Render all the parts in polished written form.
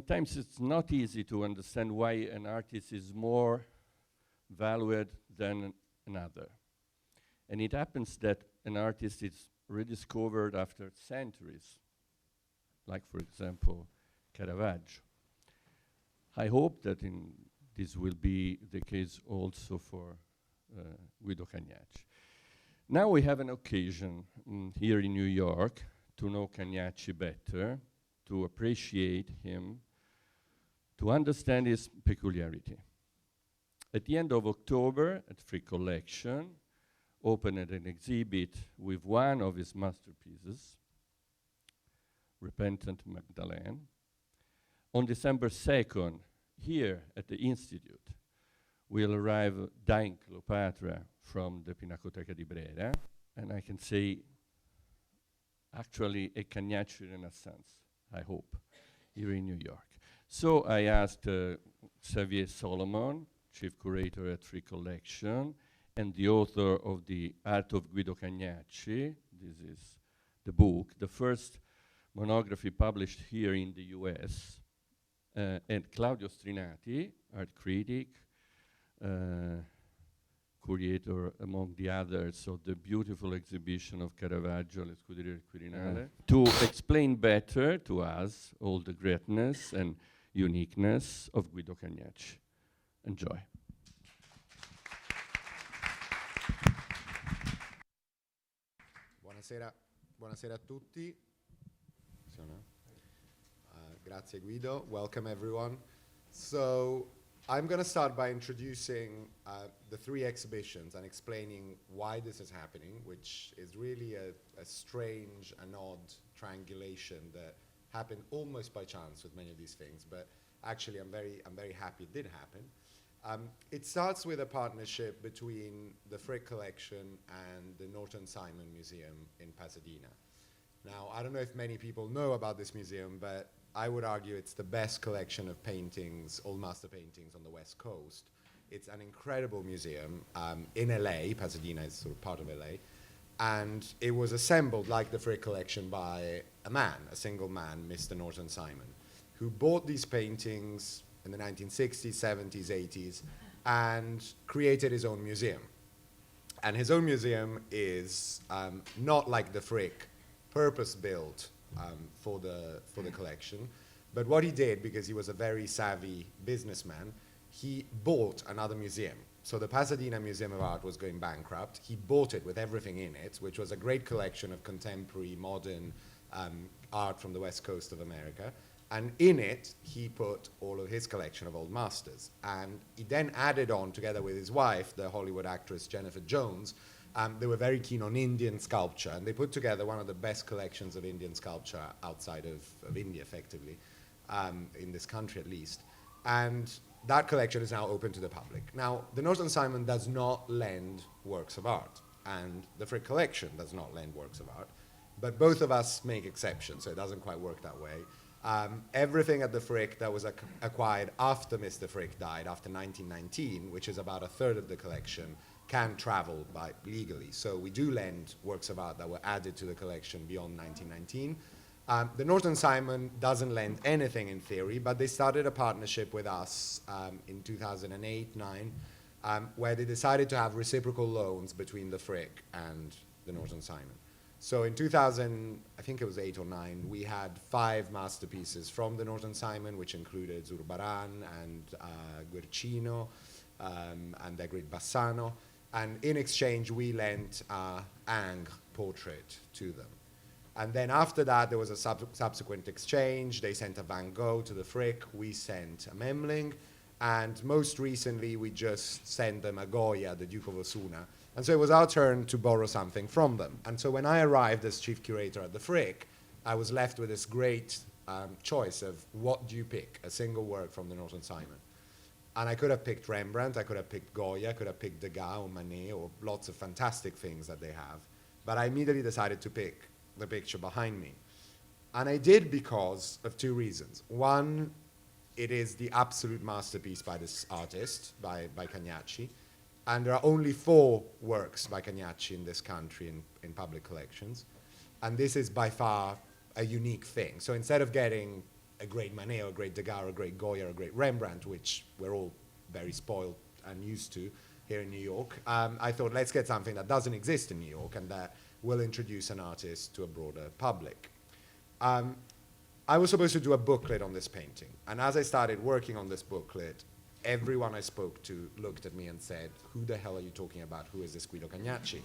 sometimes it's not easy to understand why an artist is more valued than another. And it happens that an artist is rediscovered after centuries, like, for example, Caravaggio. I hope that this will be the case also for Guido Cagnacci. Now we have an occasion here in New York to know Cagnacci better, to appreciate him, to understand his peculiarity. At the end of October, at Frick Collection, opened an exhibit with one of his masterpieces, Repentant Magdalen. On December 2nd, here at the Institute, will arrive Dying Cleopatra from the Pinacoteca di Brera, and I can say actually a Cagnacci Renaissance, I hope, here in New York. So I asked Xavier Salomon, chief curator at Frick Collection, and the author of The Art of Guido Cagnacci, this is the book, the first monography published here in the US, and Claudio Strinati, art critic, curator among the others of the beautiful exhibition of Caravaggio, Le Scuderie del Quirinale, to explain better to us all the greatness and uniqueness of Guido Cagnacci. Enjoy. Buonasera a tutti. Grazie Guido, welcome everyone. So I'm going to start by introducing the three exhibitions and explaining why this is happening, which is really a strange and odd triangulation that happened almost by chance with many of these things, but actually I'm very happy it did happen. It starts with a partnership between the Frick Collection and the Norton Simon Museum in Pasadena. Now, I don't know if many people know about this museum, but I would argue it's the best collection of paintings, old master paintings on the West Coast. It's an incredible museum in LA. Pasadena is sort of part of LA. And it was assembled, like the Frick Collection, by a man, a single man, Mr. Norton Simon, who bought these paintings in the 1960s, 70s, 80s, and created his own museum. And his own museum is not like the Frick, purpose-built for the collection. But what he did, because he was a very savvy businessman, he bought another museum. So the Pasadena Museum of Art was going bankrupt. He bought it with everything in it, which was a great collection of contemporary, modern art from the West Coast of America. And in it, he put all of his collection of old masters. And he then added on, together with his wife, the Hollywood actress Jennifer Jones. They were very keen on Indian sculpture, and they put together one of the best collections of Indian sculpture outside of India, effectively, in this country at least. And that collection is now open to the public. Now, the Norton Simon does not lend works of art, and the Frick Collection does not lend works of art, but both of us make exceptions, so it doesn't quite work that way. Everything at the Frick that was acquired after Mr. Frick died, after 1919, which is about a third of the collection, can travel legally. So we do lend works of art that were added to the collection beyond 1919. The Norton Simon doesn't lend anything in theory, but they started a partnership with us in 2008-9, where they decided to have reciprocal loans between the Frick and the Norton Simon. So in 2000, I think it was 8 or 9, we had 5 masterpieces from the Norton Simon, which included Zurbaran and Guercino and the great Bassano. And in exchange, we lent Ingres portrait to them. And then after that, there was a subsequent exchange. They sent a Van Gogh to the Frick. We sent a Memling. And most recently, we just sent them a Goya, the Duke of Osuna. And so it was our turn to borrow something from them. And so when I arrived as chief curator at the Frick, I was left with this great choice of what do you pick, a single work from the Norton Simon. And I could have picked Rembrandt, I could have picked Goya, I could have picked Degas or Manet or lots of fantastic things that they have. But I immediately decided to pick the picture behind me. And I did because of 2 reasons. One, it is the absolute masterpiece by this artist, by Cagnacci. And there are only 4 works by Cagnacci in this country in public collections. And this is by far a unique thing. So instead of getting a great Manet, or a great Degas, or a great Goya, or a great Rembrandt, which we're all very spoiled and used to here in New York, I thought, let's get something that doesn't exist in New York and that will introduce an artist to a broader public. I was supposed to do a booklet on this painting, and as I started working on this booklet, everyone I spoke to looked at me and said, who the hell are you talking about? Who is this Guido Cagnacci?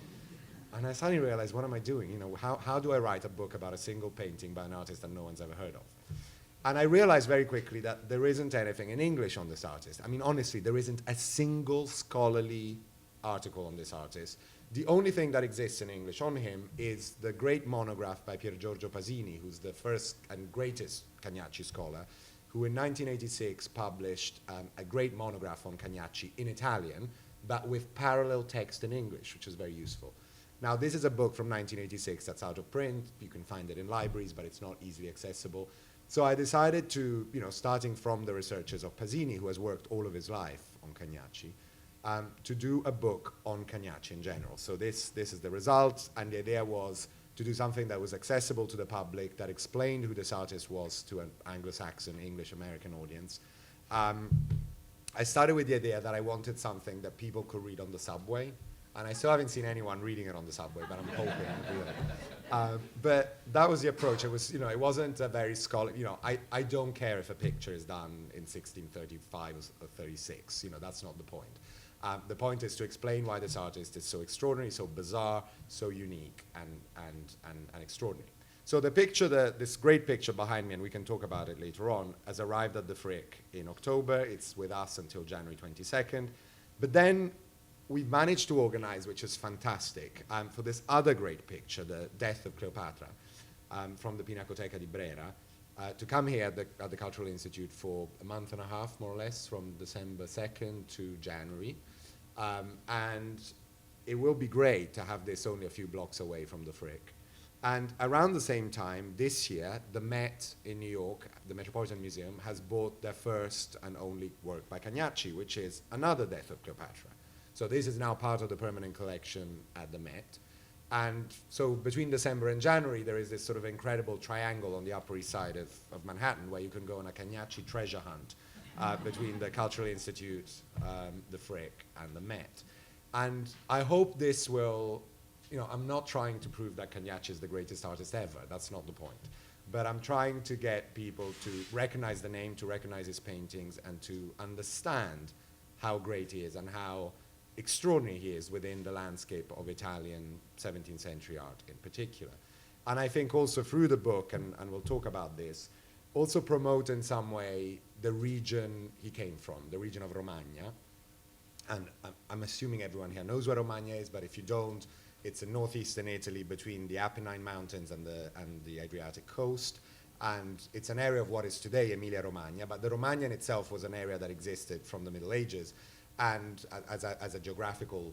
And I suddenly realized, what am I doing? You know, how do I write a book about a single painting by an artist that no one's ever heard of? And I realized very quickly that there isn't anything in English on this artist. I mean, honestly, there isn't a single scholarly article on this artist. The only thing that exists in English on him is the great monograph by Pier Giorgio Pasini, who's the first and greatest Cagnacci scholar, who in 1986 published a great monograph on Cagnacci in Italian, but with parallel text in English, which is very useful. Now, this is a book from 1986 that's out of print. You can find it in libraries, but it's not easily accessible. So I decided to, you know, starting from the researches of Pasini, who has worked all of his life on Cagnacci, to do a book on Cagnacci in general. So this is the result, and the idea was to do something that was accessible to the public, that explained who this artist was to an Anglo-Saxon, English-American audience. I started with the idea that I wanted something that people could read on the subway, and I still haven't seen anyone reading it on the subway, but I'm hoping to do it. But that was the approach. It was, you know, it wasn't a very scholarly, you know, I don't care if a picture is done in 1635 or 36, you know, that's not the point. The point is to explain why this artist is so extraordinary, so bizarre, so unique, and extraordinary. So the picture, this great picture behind me, and we can talk about it later on, has arrived at the Frick in October. It's with us until January 22nd. But then we've managed to organize, which is fantastic, for this other great picture, the Death of Cleopatra, from the Pinacoteca di Brera, to come here at the Cultural Institute for a month and a half, more or less, from December 2nd to January. And it will be great to have this only a few blocks away from the Frick. And around the same time, this year, the Met in New York, the Metropolitan Museum, has bought their first and only work by Cagnacci, which is another Death of Cleopatra. So this is now part of the permanent collection at the Met. And so between December and January, there is this sort of incredible triangle on the Upper East Side of Manhattan, where you can go on a Cagnacci treasure hunt between the Cultural Institute, the Frick, and the Met. And I hope this will, you know, I'm not trying to prove that Cagnacci is the greatest artist ever. That's not the point. But I'm trying to get people to recognize the name, to recognize his paintings, and to understand how great he is and how extraordinary he is within the landscape of Italian 17th century art in particular. And I think also through the book, and we'll talk about this, also promote in some way the region he came from, the region of Romagna. And I'm assuming everyone here knows where Romagna is, but if you don't, it's in northeastern Italy between the Apennine Mountains and the Adriatic coast. And it's an area of what is today Emilia-Romagna, but the Romagna itself was an area that existed from the Middle Ages and as a geographical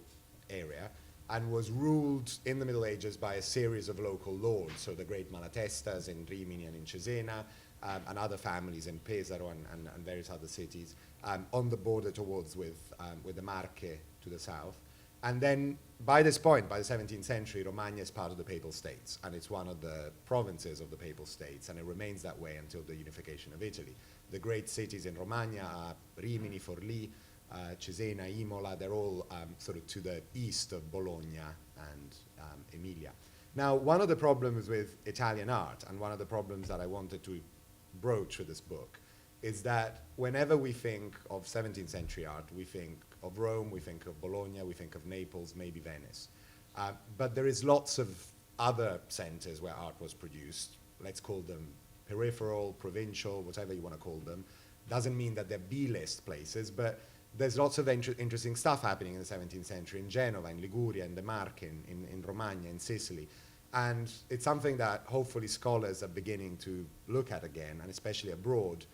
area, and was ruled in the Middle Ages by a series of local lords, so the great Malatestas in Rimini and in Cesena, and other families in Pesaro and various other cities, on the border towards with the Marche to the south. And then by this point, by the 17th century, Romagna is part of the Papal States, and it's one of the provinces of the Papal States, and it remains that way until the unification of Italy. The great cities in Romagna are Rimini, Forlì, Cesena, Imola. They're all sort of to the east of Bologna and Emilia. Now, one of the problems with Italian art, and one of the problems that I wanted to broach with this book, is that whenever we think of 17th century art, we think of Rome, we think of Bologna, we think of Naples, maybe Venice. But there is lots of other centers where art was produced. Let's call them peripheral, provincial, whatever you want to call them. Doesn't mean that they're B-list places, but there's lots of interesting stuff happening in the 17th century in Genova, in Liguria, in the Marche, in Romagna, in Sicily. And it's something that hopefully scholars are beginning to look at again, and especially abroad.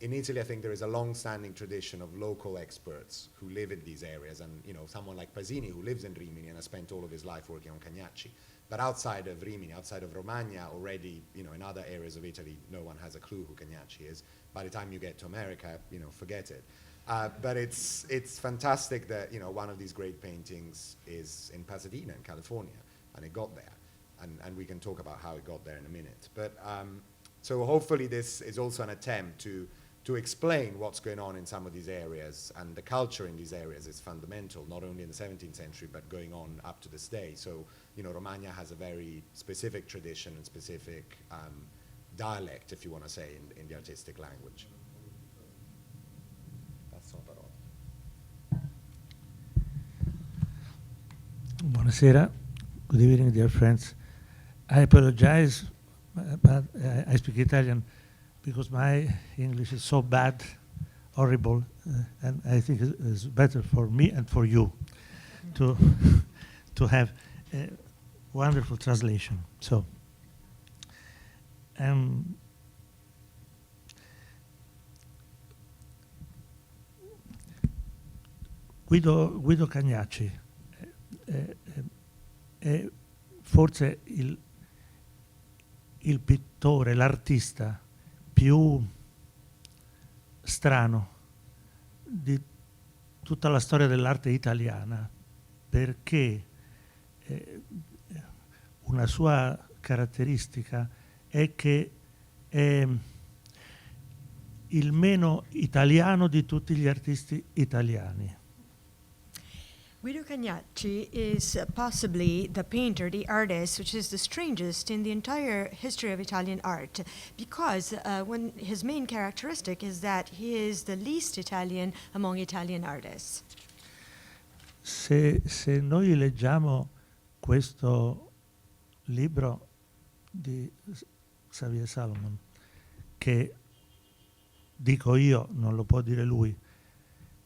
In Italy, I think there is a long-standing tradition of local experts who live in these areas, and you know, someone like Pasini, who lives in Rimini and has spent all of his life working on Cagnacci. But outside of Rimini, outside of Romagna, already, you know, in other areas of Italy, no one has a clue who Cagnacci is. By the time you get to America, you know, forget it. But it's fantastic that, you know, one of these great paintings is in Pasadena, in California, and it got there. And we can talk about how it got there in a minute. But So hopefully this is also an attempt to explain what's going on in some of these areas, and the culture in these areas is fundamental, not only in the 17th century, but going on up to this day. So, Romagna has a very specific tradition and specific dialect, if you want to say, in the artistic language. That's not at all. Buonasera. Good evening, dear friends. I apologize, but I speak Italian because my English is so bad, horrible, and I think it's better for me and for you to have a wonderful translation. So, Guido Cagnacci è forse il pittore, l'artista più strano di tutta la storia dell'arte italiana, perché una sua caratteristica è che è il meno italiano di tutti gli artisti italiani. Guido Cagnacci is possibly the painter, the artist, which is the strangest in the entire history of Italian art, because when his main characteristic is that he is the least Italian among Italian artists. Se noi leggiamo questo libro di Xavier Salomon, che dico io, non lo può dire lui,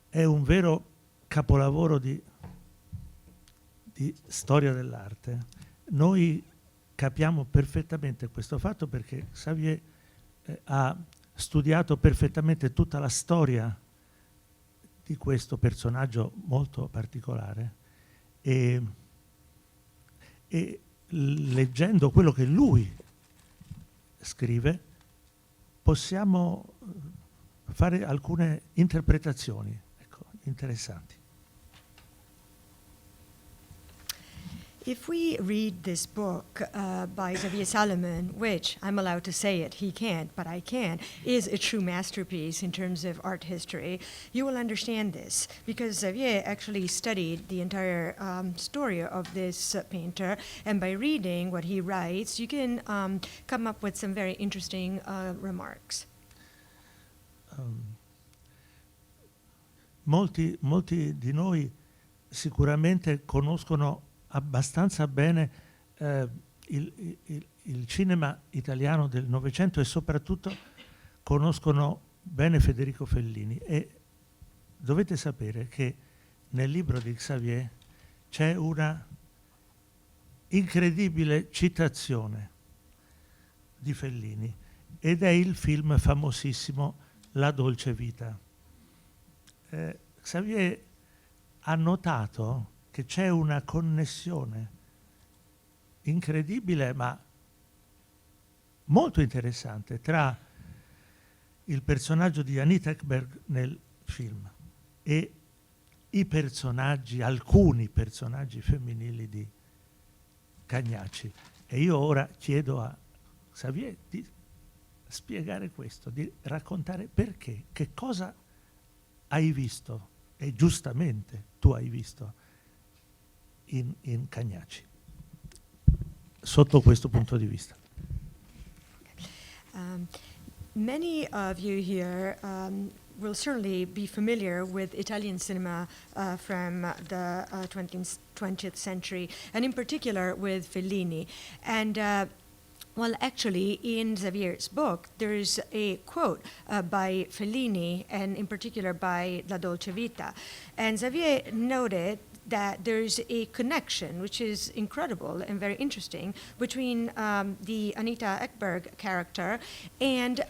è un vero capolavoro di storia dell'arte, noi capiamo perfettamente questo fatto perché Xavier ha studiato perfettamente tutta la storia di questo personaggio molto particolare e leggendo quello che lui scrive possiamo fare alcune interpretazioni, ecco, interessanti. If we read this book by Xavier Salomon, which I'm allowed to say it, he can't, but I can, is a true masterpiece in terms of art history, you will understand this, because Xavier actually studied the entire story of this painter, and by reading what he writes, you can come up with some very interesting remarks. Molti di noi sicuramente conoscono abbastanza bene il cinema italiano del Novecento e soprattutto conoscono bene Federico Fellini, e dovete sapere che nel libro di Xavier c'è una incredibile citazione di Fellini ed è il film famosissimo La Dolce Vita. Xavier ha notato che c'è una connessione incredibile ma molto interessante tra il personaggio di Anita Ekberg nel film e i personaggi, alcuni personaggi femminili di Cagnacci. E io ora chiedo a Xavier di spiegare questo, di raccontare perché, che cosa hai visto, e giustamente tu hai visto in Cagnacci, sotto questo punto di vista. Many of you here will certainly be familiar with Italian cinema from the 20th century, and in particular with Fellini. And well, actually, in Xavier's book, there is a quote by Fellini, and in particular by La Dolce Vita. And Xavier noted that there's a connection, which is incredible and very interesting, between the Anita Ekberg character and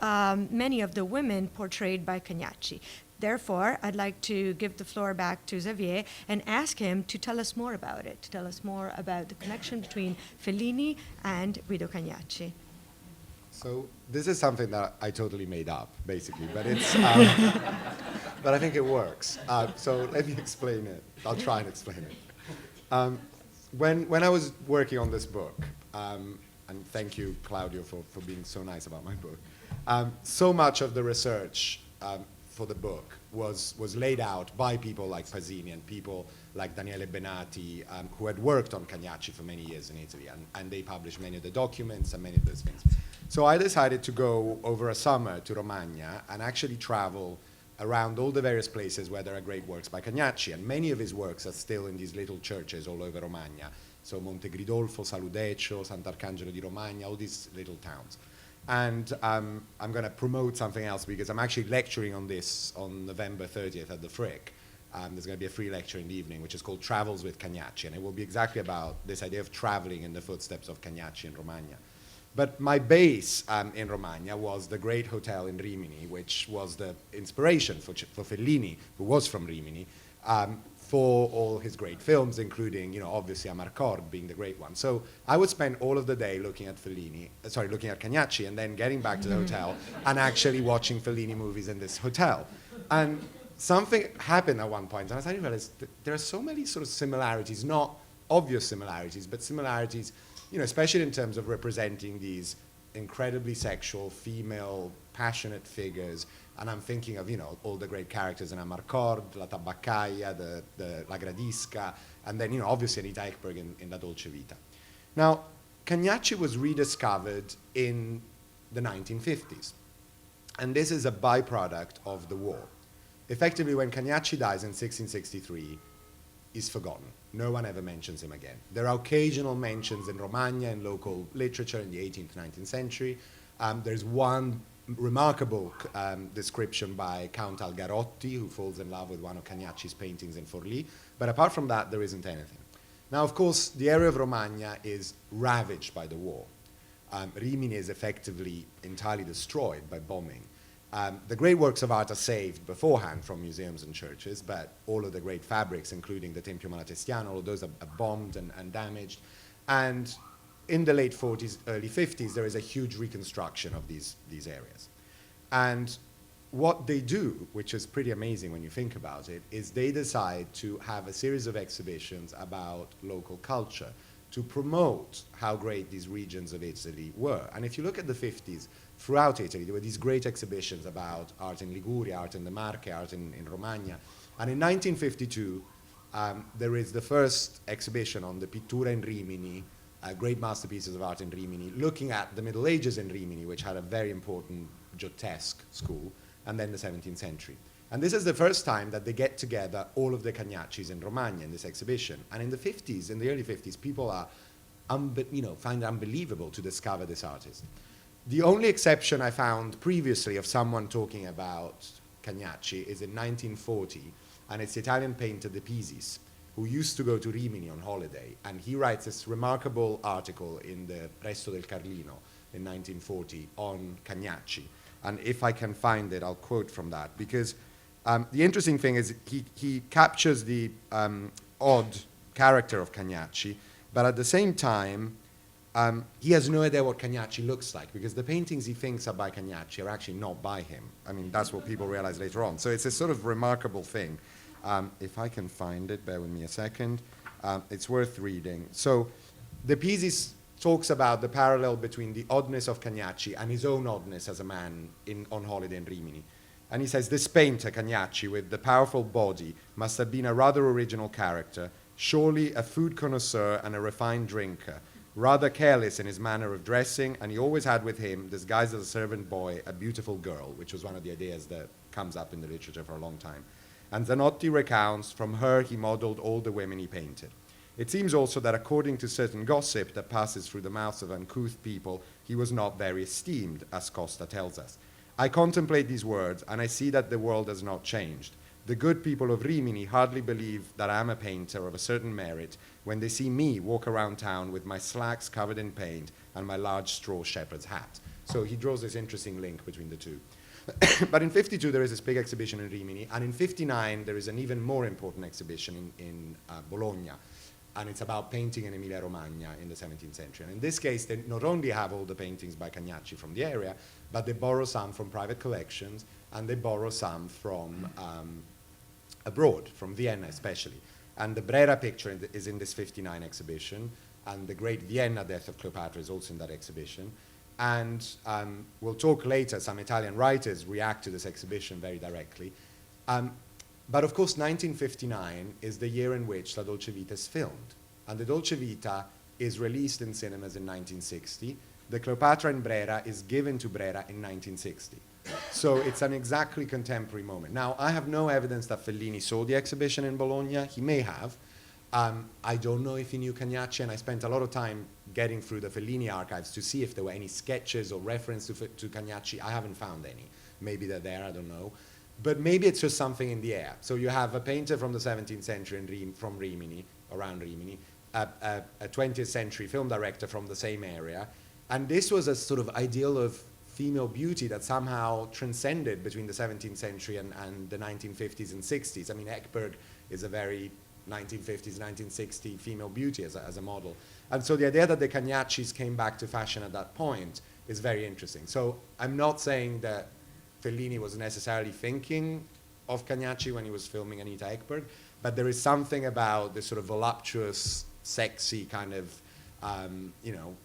many of the women portrayed by Cagnacci. Therefore, I'd like to give the floor back to Xavier and ask him to tell us more about it, to tell us more about the connection between Fellini and Guido Cagnacci. So this is something that I totally made up, basically, but it's, but I think it works. So let me explain it. I'll try and explain it. When I was working on this book, and thank you, Claudio, for being so nice about my book. So much of the research for the book was laid out by people like Pasini and people like Daniele Benati, who had worked on Cagnacci for many years in Italy, and they published many of the documents and many of those things. So I decided to go over a summer to Romagna and actually travel around all the various places where there are great works by Cagnacci, and many of his works are still in these little churches all over Romagna. So Monte Gridolfo, Saludeccio, Sant'Arcangelo di Romagna, all these little towns. And I'm going to promote something else because I'm actually lecturing on this on November 30th at the Frick. There's going to be a free lecture in the evening, which is called Travels with Cagnacci, and it will be exactly about this idea of traveling in the footsteps of Cagnacci in Romagna. But my base in Romagna was the great hotel in Rimini, which was the inspiration for Fellini, who was from Rimini, for all his great films, including, you know, obviously Amarcord being the great one. So I would spend all of the day looking at looking at Cagnacci, and then getting back to the hotel and actually watching Fellini movies in this hotel. And something happened at one point, and I suddenly realized that there are so many sort of similarities, not obvious similarities, but similarities, you know, especially in terms of representing these incredibly sexual, female, passionate figures. And I'm thinking of, you know, all the great characters in Amarcord, La Tabaccaia, the La Gradisca, and then, you know, obviously Anita Ekberg in La Dolce Vita. Now, Cagnacci was rediscovered in the 1950s. And this is a byproduct of the war. Effectively, when Cagnacci dies in 1663, he's forgotten. No one ever mentions him again. There are occasional mentions in Romagna and local literature in the 18th, 19th century. There's one remarkable description by Count Algarotti, who falls in love with one of Cagnacci's paintings in Forlì. But apart from that, there isn't anything. Now, of course, the area of Romagna is ravaged by the war. Rimini is effectively entirely destroyed by bombing. The great works of art are saved beforehand from museums and churches, but all of the great fabrics, including the Tempio Malatestiano, all of those are bombed and damaged. And in the late 40s, early 50s, there is a huge reconstruction of these areas. And what they do, which is pretty amazing when you think about it, is they decide to have a series of exhibitions about local culture to promote how great these regions of Italy were. And if you look at the 50s, throughout Italy, there were these great exhibitions about art in Liguria, art in the Marche, art in Romagna. And in 1952, there is the first exhibition on the Pittura in Rimini, great masterpieces of art in Rimini, looking at the Middle Ages in Rimini, which had a very important Giottesque school, and then the 17th century. And this is the first time that they get together all of the Cagnaccis in Romagna in this exhibition. And in the 50s, in the early 50s, people are, find it unbelievable to discover this artist. The only exception I found previously of someone talking about Cagnacci is in 1940, and it's Italian painter De Pisis, who used to go to Rimini on holiday, and he writes this remarkable article in the Resto del Carlino in 1940 on Cagnacci. And if I can find it, I'll quote from that, because the interesting thing is he captures the odd character of Cagnacci, but at the same time, he has no idea what Cagnacci looks like, because the paintings he thinks are by Cagnacci are actually not by him. I mean, that's what people realize later on. So it's a sort of remarkable thing. If I can find it, bear with me a second. It's worth reading. So De Pisis talks about the parallel between the oddness of Cagnacci and his own oddness as a man on holiday in Rimini. And he says, this painter, Cagnacci, with the powerful body, must have been a rather original character, surely a food connoisseur and a refined drinker, rather careless in his manner of dressing, and he always had with him, disguised as a servant boy, a beautiful girl, which was one of the ideas that comes up in the literature for a long time. And Zanotti recounts, from her he modeled all the women he painted. It seems also that according to certain gossip that passes through the mouths of uncouth people, he was not very esteemed, as Costa tells us. I contemplate these words, and I see that the world has not changed. The good people of Rimini hardly believe that I am a painter of a certain merit when they see me walk around town with my slacks covered in paint and my large straw shepherd's hat. So he draws this interesting link between the two. But in 52, there is this big exhibition in Rimini, and in 59, there is an even more important exhibition in Bologna, and it's about painting in Emilia-Romagna in the 17th century. And in this case, they not only have all the paintings by Cagnacci from the area, but they borrow some from private collections, and they borrow some from abroad, from Vienna especially. And the Brera picture is in this 59 exhibition. and the great Vienna Death of Cleopatra is also in that exhibition. And we'll talk later, some Italian writers react to this exhibition very directly. But of course, 1959 is the year in which La Dolce Vita is filmed. And the Dolce Vita is released in cinemas in 1960. The Cleopatra in Brera is given to Brera in 1960. So it's an exactly contemporary moment. Now, I have no evidence that Fellini saw the exhibition in Bologna. He may have. I don't know if he knew Cagnacci, and I spent a lot of time getting through the Fellini archives to see if there were any sketches or reference to Cagnacci. I haven't found any. Maybe they're there, I don't know. But maybe it's just something in the air. So you have a painter from the 17th century from Rimini, around Rimini, a 20th century film director from the same area. And this was a sort of ideal of female beauty that somehow transcended between the 17th century and the 1950s and 60s. I mean, Ekberg is a very 1950s, 1960 female beauty as a model. And so the idea that the Cagnaccis came back to fashion at that point is very interesting. So I'm not saying that Fellini was necessarily thinking of Cagnacci when he was filming Anita Ekberg, but there is something about this sort of voluptuous, sexy kind of, you know,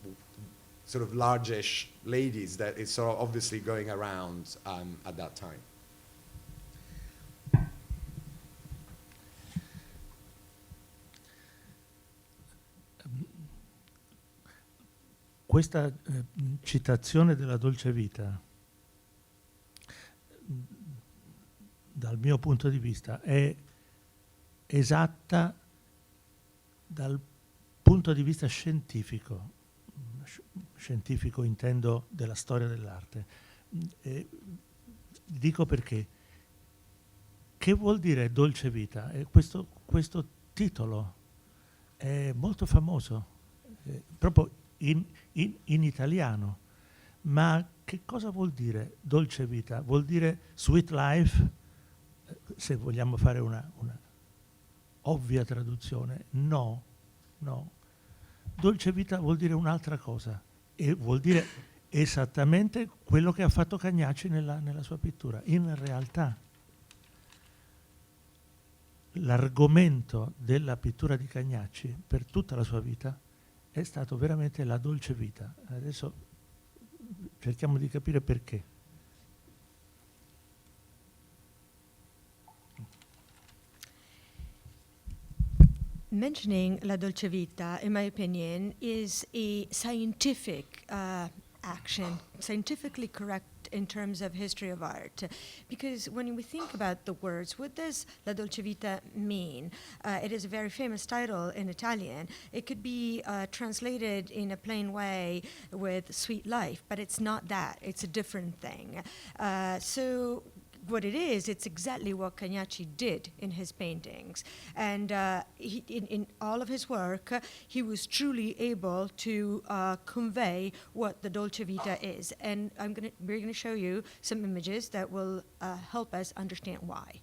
sort of largish ladies that is sort of obviously going around at that time. Questa citazione della Dolce Vita, dal mio punto di vista, è esatta dal punto di vista scientifico. Scientifico intendo della storia dell'arte. Dico perché. Che vuol dire Dolce Vita? Questo titolo è molto famoso, proprio in italiano. Ma che cosa vuol dire Dolce Vita? Vuol dire sweet life? Se vogliamo fare una ovvia traduzione. No. Dolce Vita vuol dire un'altra cosa e vuol dire esattamente quello che ha fatto Cagnacci nella sua pittura. In realtà l'argomento della pittura di Cagnacci per tutta la sua vita è stato veramente la dolce vita. Adesso cerchiamo di capire perché. Mentioning La Dolce Vita, in my opinion, is a scientific action, scientifically correct in terms of history of art. Because when we think about the words, what does La Dolce Vita mean? It is a very famous title in Italian. It could be translated in a plain way with sweet life, but it's not that. It's a different thing. So what it is, it's exactly what Cagnacci did in his paintings. And in all of his work, he was truly able to convey what the Dolce Vita is. And we're going to show you some images that will help us understand why.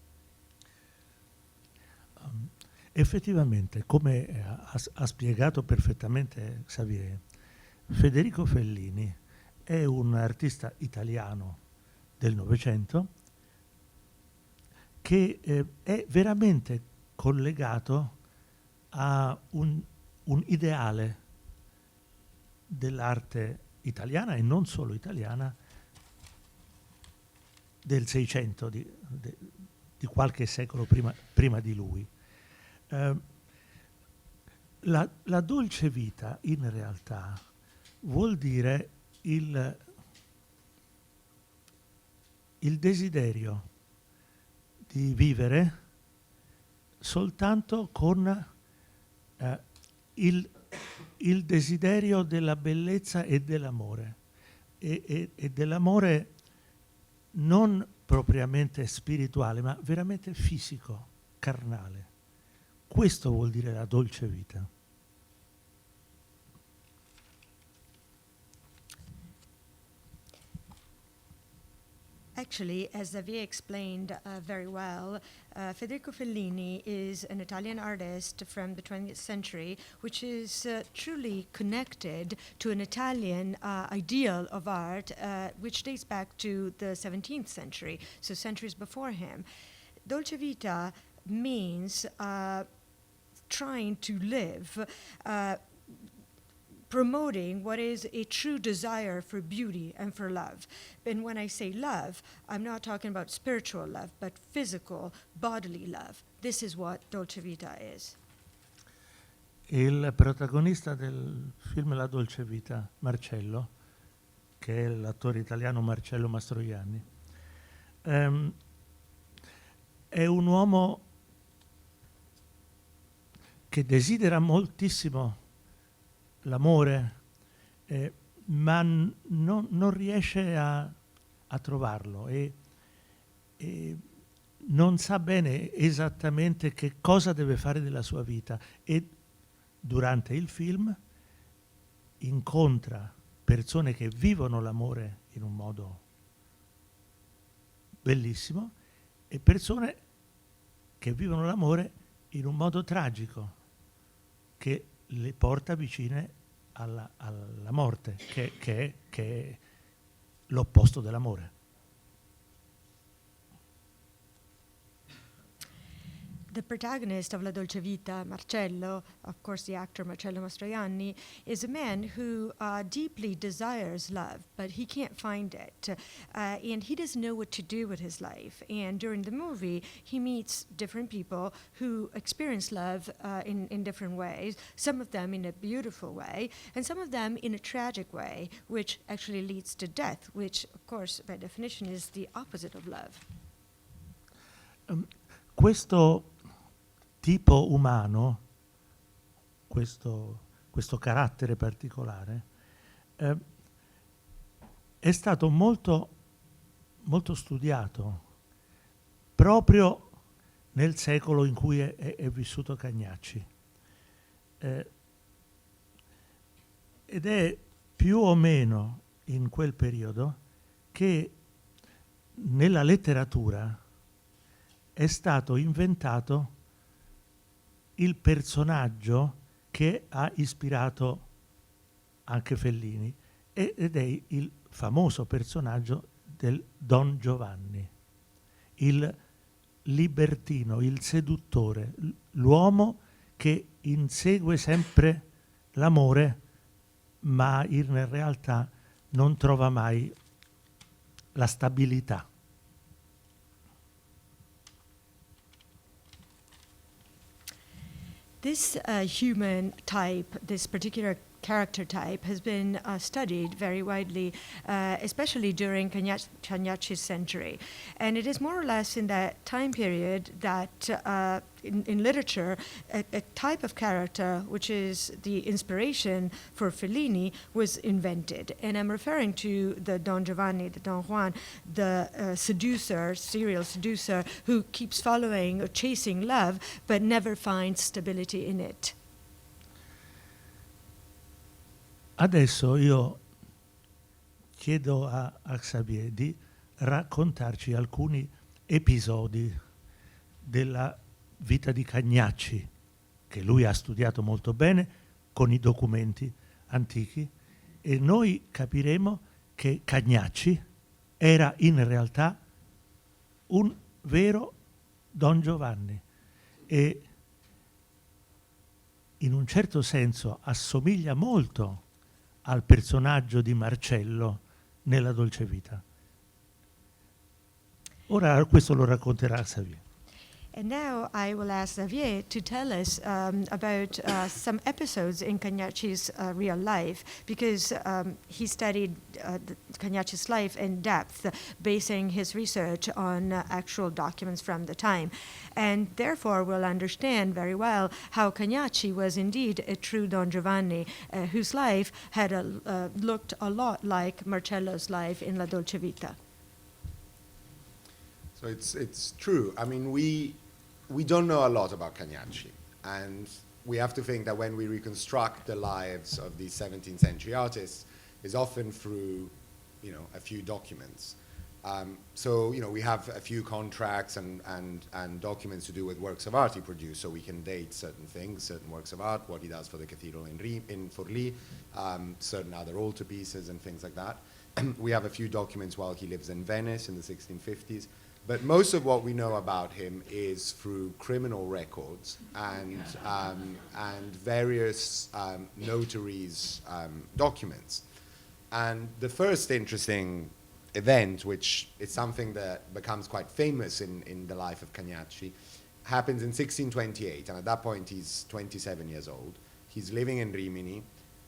Effettivamente, come ha spiegato perfettamente Xavier, Federico Fellini è un artista italiano del Novecento che è veramente collegato a un ideale dell'arte italiana e non solo italiana del Seicento, di qualche secolo prima di lui. La dolce vita in realtà vuol dire il desiderio di vivere soltanto con il desiderio della bellezza e dell'amore, e dell'amore non propriamente spirituale, ma veramente fisico, carnale. Questo vuol dire la dolce vita. Actually, as Xavier explained very well, Federico Fellini is an Italian artist from the 20th century, which is truly connected to an Italian ideal of art, which dates back to the 17th century, so centuries before him. Dolce Vita means trying to live promoting what is a true desire for beauty and for love. And when I say love, I'm not talking about spiritual love, but physical, bodily love. This is what Dolce Vita is. Il protagonista del film La Dolce Vita, Marcello, che è l'attore italiano Marcello Mastroianni, è un uomo che desidera moltissimo l'amore, ma non riesce a trovarlo e non sa bene esattamente che cosa deve fare della sua vita, e durante il film incontra persone che vivono l'amore in un modo bellissimo e persone che vivono l'amore in un modo tragico, che le porta vicine alla morte, che è l'opposto dell'amore. The protagonist of La Dolce Vita, Marcello, of course the actor Marcello Mastroianni, is a man who deeply desires love, but he can't find it. And he doesn't know what to do with his life. And during the movie, he meets different people who experience love in different ways, some of them in a beautiful way, and some of them in a tragic way, which actually leads to death, which, of course, by definition, is the opposite of love. Questo tipo umano, questo carattere particolare, è stato molto, molto studiato proprio nel secolo in cui è vissuto Cagnacci. Ed è più o meno in quel periodo che nella letteratura è stato inventato il personaggio che ha ispirato anche Fellini, ed è il famoso personaggio del Don Giovanni, il libertino, il seduttore, l'uomo che insegue sempre l'amore, ma in realtà non trova mai la stabilità. This human type, this particular character type, has been studied very widely, especially during Cagnacci's century. And it is more or less in that time period that in literature, a type of character, which is the inspiration for Fellini, was invented. And I'm referring to the Don Giovanni, the Don Juan, the seducer, serial seducer, who keeps following or chasing love, but never finds stability in it. Adesso io chiedo a Xavier di raccontarci alcuni episodi della vita di Cagnacci, che lui ha studiato molto bene con i documenti antichi, e noi capiremo che Cagnacci era in realtà un vero Don Giovanni e in un certo senso assomiglia molto al personaggio di Marcello nella Dolce Vita. Ora questo lo racconterà Xavier. And now I will ask Xavier to tell us about some episodes in Cagnacci's real life, because he studied Cagnacci's life in depth, basing his research on actual documents from the time. And therefore will understand very well how Cagnacci was indeed a true Don Giovanni, whose life had looked a lot like Marcello's life in La Dolce Vita. So it's true. I mean, we don't know a lot about Cagnacci, and we have to think that when we reconstruct the lives of these 17th century artists, is often through, a few documents. So, we have a few contracts and documents to do with works of art he produced, so we can date certain things, certain works of art, what he does for the cathedral in Forlì, certain other altarpieces and things like that. We have a few documents while he lives in Venice in the 1650s. But most of what we know about him is through criminal records and various notaries' documents. And the first interesting event, which is something that becomes quite famous in the life of Cagnacci, happens in 1628, and at that point he's 27 years old. He's living in Rimini,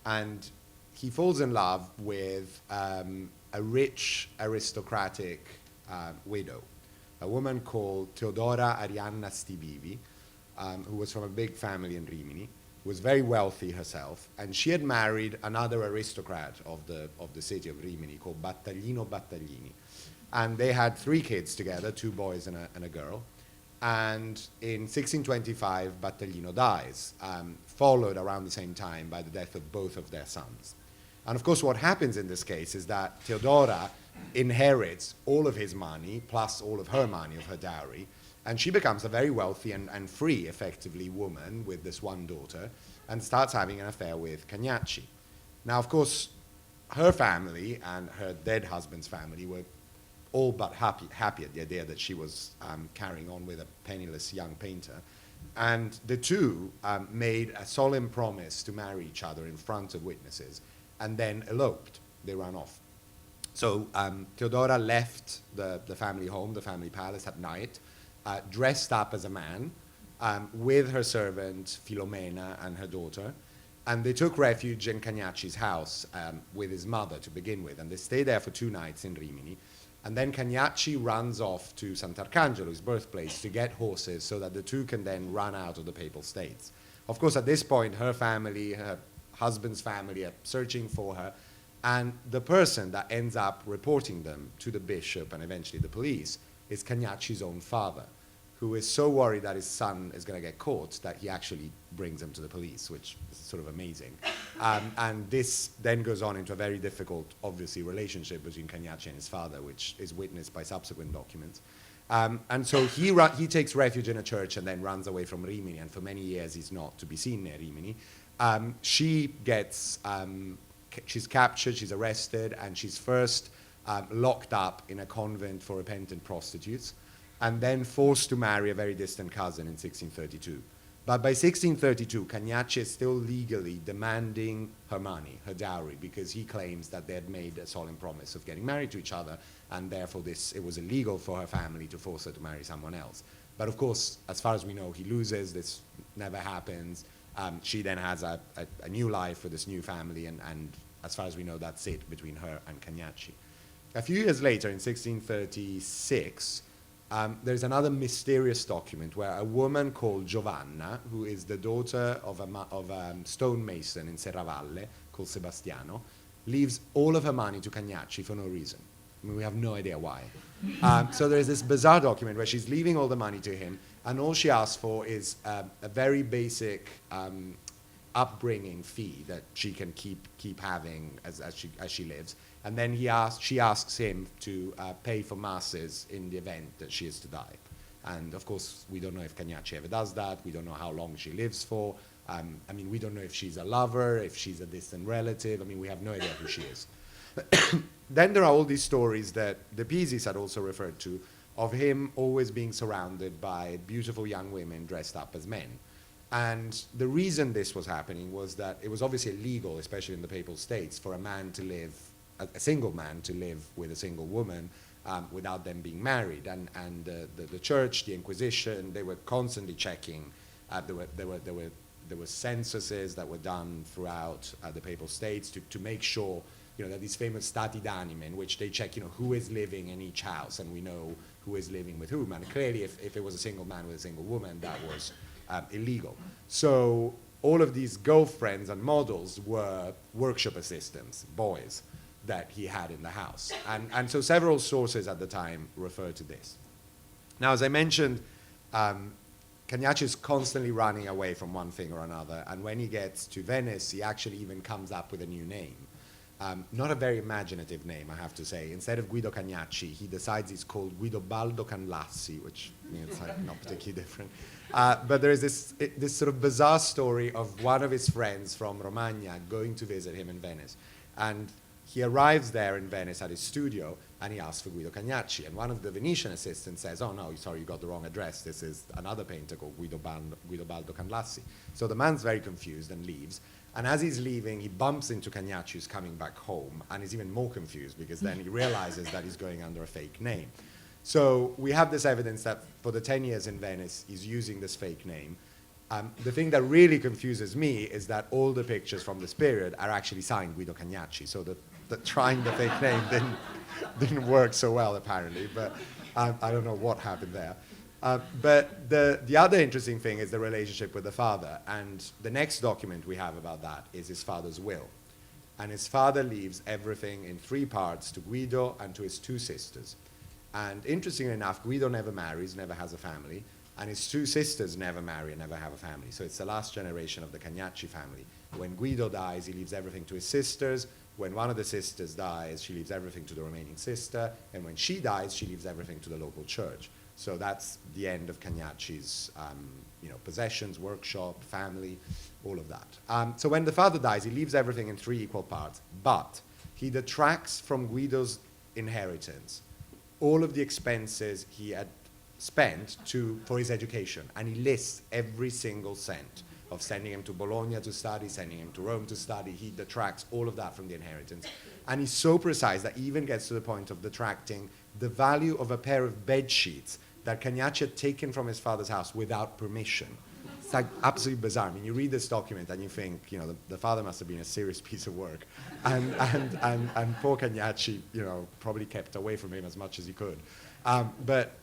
and he falls in love with a rich aristocratic widow, a woman called Teodora Arianna Stivivi, who was from a big family in Rimini, who was very wealthy herself, and she had married another aristocrat of the city of Rimini called Battaglino Battaglini. And they had 3 kids together, 2 boys and a girl. And in 1625, Battaglino dies, followed around the same time by the death of both of their sons. And of course, what happens in this case is that Teodora inherits all of his money, plus all of her money, of her dowry, and she becomes a very wealthy and free, effectively, woman with this one daughter, and starts having an affair with Cagnacci. Now, of course, her family and her dead husband's family were all but happy at the idea that she was carrying on with a penniless young painter. And the two made a solemn promise to marry each other in front of witnesses, and then eloped. They ran off. So Teodora left the family home, the family palace at night, dressed up as a man, with her servant Filomena and her daughter, and they took refuge in Cagnacci's house with his mother to begin with, and they stayed there for 2 nights in Rimini. And then Cagnacci runs off to Sant'Arcangelo, his birthplace, to get horses so that the two can then run out of the Papal States. Of course, at this point, her family, her husband's family are searching for her, and the person that ends up reporting them to the bishop and eventually the police is Cagnacci's own father, who is so worried that his son is going to get caught that he actually brings him to the police, which is sort of amazing. And this then goes on into a very difficult, obviously, relationship between Cagnacci and his father, which is witnessed by subsequent documents. And so he takes refuge in a church and then runs away from Rimini, and for many years he's not to be seen near Rimini. She gets, she's captured, she's arrested, and she's first locked up in a convent for repentant prostitutes, and then forced to marry a very distant cousin in 1632. But by 1632, Cagnacci is still legally demanding her money, her dowry, because he claims that they had made a solemn promise of getting married to each other, and therefore it was illegal for her family to force her to marry someone else. But of course, as far as we know, he loses, this never happens. She then has a new life with this new family, and as far as we know, that's it between her and Cagnacci. A few years later, in 1636, there's another mysterious document where a woman called Giovanna, who is the daughter of a stonemason in Serravalle called Sebastiano, leaves all of her money to Cagnacci for no reason. I mean, we have no idea why. So there's this bizarre document where she's leaving all the money to him, and all she asks for is a very basic upbringing fee that she can keep having as she lives. And then she asks him to pay for masses in the event that she is to die. And of course, we don't know if Cagnacci ever does that. We don't know how long she lives for. I mean, we don't know if she's a lover, if she's a distant relative. I mean, we have no idea who she is. Then there are all these stories that the Pisis had also referred to, of him always being surrounded by beautiful young women dressed up as men. And the reason this was happening was that it was obviously illegal, especially in the Papal States, for a man to live, a single man to live with a single woman without them being married. And the church, the Inquisition, they were constantly checking. There were censuses that were done throughout the Papal States to make sure, that these famous stati d'anime, in which they check, who is living in each house, and we know who is living with whom. And clearly, if it was a single man with a single woman, that was illegal. So all of these girlfriends and models were workshop assistants, boys, that he had in the house. And so several sources at the time refer to this. Now, as I mentioned, Cagnacci is constantly running away from one thing or another, and when he gets to Venice, he actually even comes up with a new name. Not a very imaginative name, I have to say. Instead of Guido Cagnacci, he decides he's called Guidobaldo Canlassi, which means not particularly different. But there is this sort of bizarre story of one of his friends from Romagna going to visit him in Venice. And he arrives there in Venice at his studio, and he asks for Guido Cagnacci. And one of the Venetian assistants says, oh, no, sorry, you got the wrong address. This is another painter called Guido Baldo Cagnacci. So the man's very confused and leaves. And as he's leaving, he bumps into Cagnacci, who's coming back home, and he's even more confused because then he realizes that he's going under a fake name. So we have this evidence that for the 10 years in Venice, he's using this fake name. The thing that really confuses me is that all the pictures from this period are actually signed Guido Cagnacci. So trying the fake name didn't work so well, apparently. But I don't know what happened there. But the other interesting thing is the relationship with the father. And the next document we have about that is his father's will. And his father leaves everything in 3 parts to Guido and to his 2 sisters. And interestingly enough, Guido never marries, never has a family. And his 2 sisters never marry and never have a family. So it's the last generation of the Cagnacci family. When Guido dies, he leaves everything to his sisters. When one of the sisters dies, she leaves everything to the remaining sister. And when she dies, she leaves everything to the local church. So that's the end of Cagnacci's possessions, workshop, family, all of that. So when the father dies, he leaves everything in 3 equal parts. But he detracts from Guido's inheritance all of the expenses he had spent for his education, and he lists every single cent of sending him to Bologna to study, sending him to Rome to study. He detracts all of that from the inheritance. And he's so precise that he even gets to the point of detracting the value of a pair of bed sheets that Cagnacci had taken from his father's house without permission. It's like absolutely bizarre. I mean, you read this document and you think, the father must have been a serious piece of work. And poor Cagnacci, probably kept away from him as much as he could.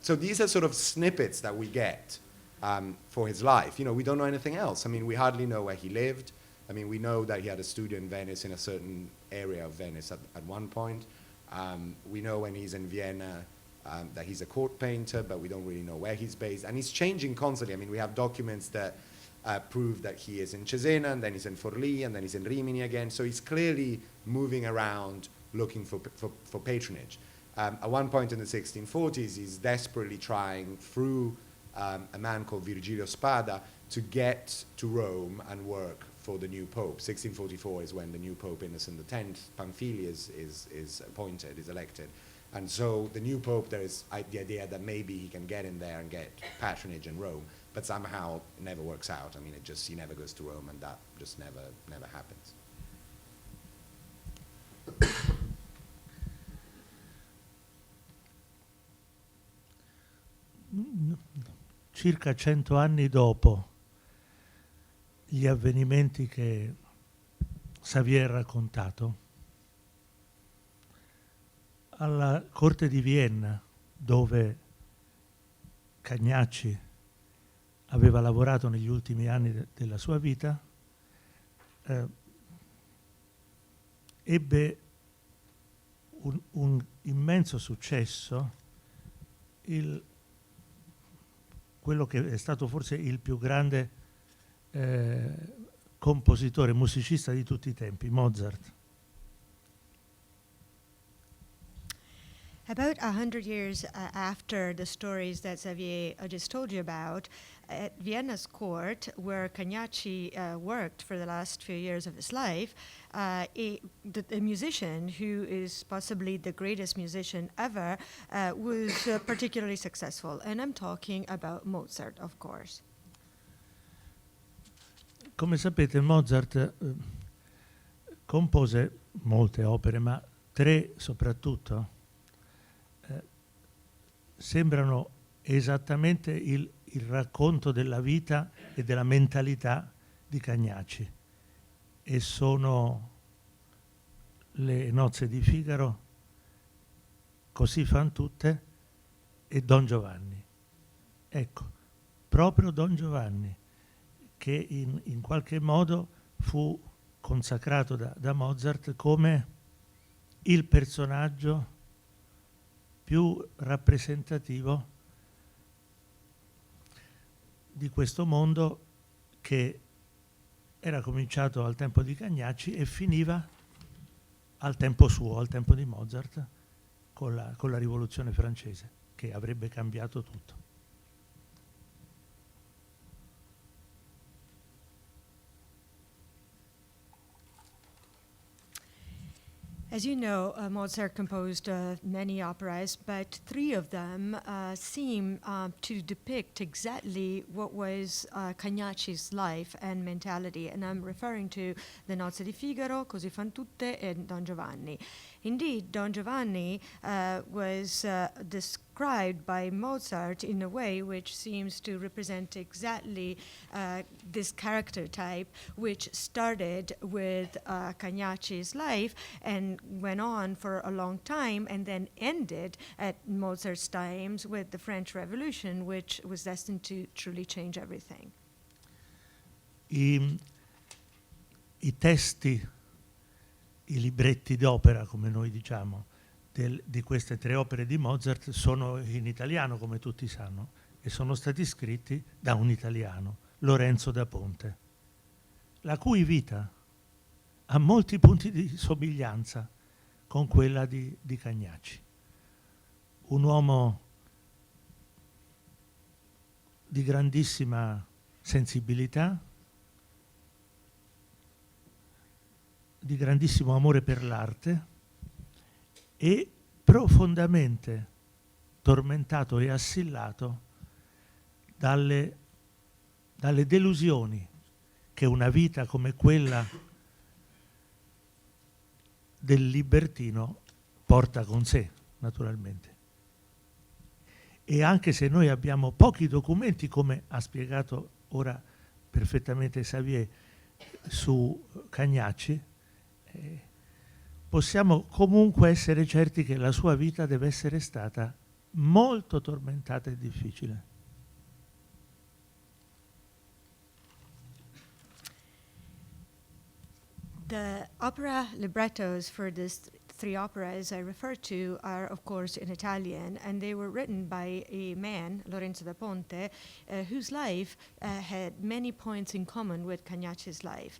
So these are sort of snippets that we get for his life. We don't know anything else. I mean, we hardly know where he lived. I mean, we know that he had a studio in Venice, in a certain area of Venice at one point. We know when he's in Vienna that he's a court painter, but we don't really know where he's based. And he's changing constantly. I mean, we have documents that prove that he is in Cesena, and then he's in Forlì, and then he's in Rimini again. So he's clearly moving around looking for patronage. At one point in the 1640s, he's desperately trying through a man called Virgilio Spada to get to Rome and work for the new pope. 1644 is when the new pope, Innocent X, Pamphili, is appointed, is elected. And so the new pope, there is the idea that maybe he can get in there and get patronage in Rome, but somehow it never works out. I mean, he never goes to Rome, and that just never happens. Circa 100 anni dopo gli avvenimenti che Xavier ha raccontato, alla corte di Vienna, dove Cagnacci aveva lavorato negli ultimi anni della sua vita, ebbe un immenso successo quello che è stato forse il più grande compositore, musicista di tutti i tempi, Mozart. About 100 years after the stories that Xavier just told you about, at Vienna's court, where Cagnacci worked for the last few years of his life, a musician who is possibly the greatest musician ever was particularly successful. And I'm talking about Mozart, of course. Come sapete, Mozart compose molte opere, ma 3 soprattutto sembrano esattamente il racconto della vita e della mentalità di Cagnacci, e sono Le nozze di Figaro, Così fan tutte e Don Giovanni. Ecco, proprio Don Giovanni, che in qualche modo fu consacrato da Mozart come il personaggio più rappresentativo di questo mondo che era cominciato al tempo di Cagnacci e finiva al tempo suo, al tempo di Mozart, con la rivoluzione francese, che avrebbe cambiato tutto. As you know, Mozart composed many operas, but 3 of them seem to depict exactly what was Cagnacci's life and mentality, and I'm referring to The Nozze di Figaro, Così fan tutte, and Don Giovanni. Indeed, Don Giovanni was described by Mozart in a way which seems to represent exactly this character type, which started with Cagnacci's life and went on for a long time, and then ended at Mozart's times with the French Revolution, which was destined to truly change everything. I testi, i libretti d'opera, come noi diciamo, di queste 3 opere di Mozart sono in italiano, come tutti sanno, e sono stati scritti da un italiano, Lorenzo da Ponte, la cui vita ha molti punti di somiglianza con quella di Cagnacci. Un uomo di grandissima sensibilità, di grandissimo amore per l'arte e profondamente tormentato e assillato dalle delusioni che una vita come quella del libertino porta con sé, naturalmente. E anche se noi abbiamo pochi documenti, come ha spiegato ora perfettamente Xavier su Cagnacci, possiamo comunque essere certi che la sua vita deve essere stata molto tormentata e difficile. The opera librettos for these 3 operas I refer to are, of course, in Italian, and they were written by a man, Lorenzo da Ponte, whose life had many points in common with Cagnacci's life.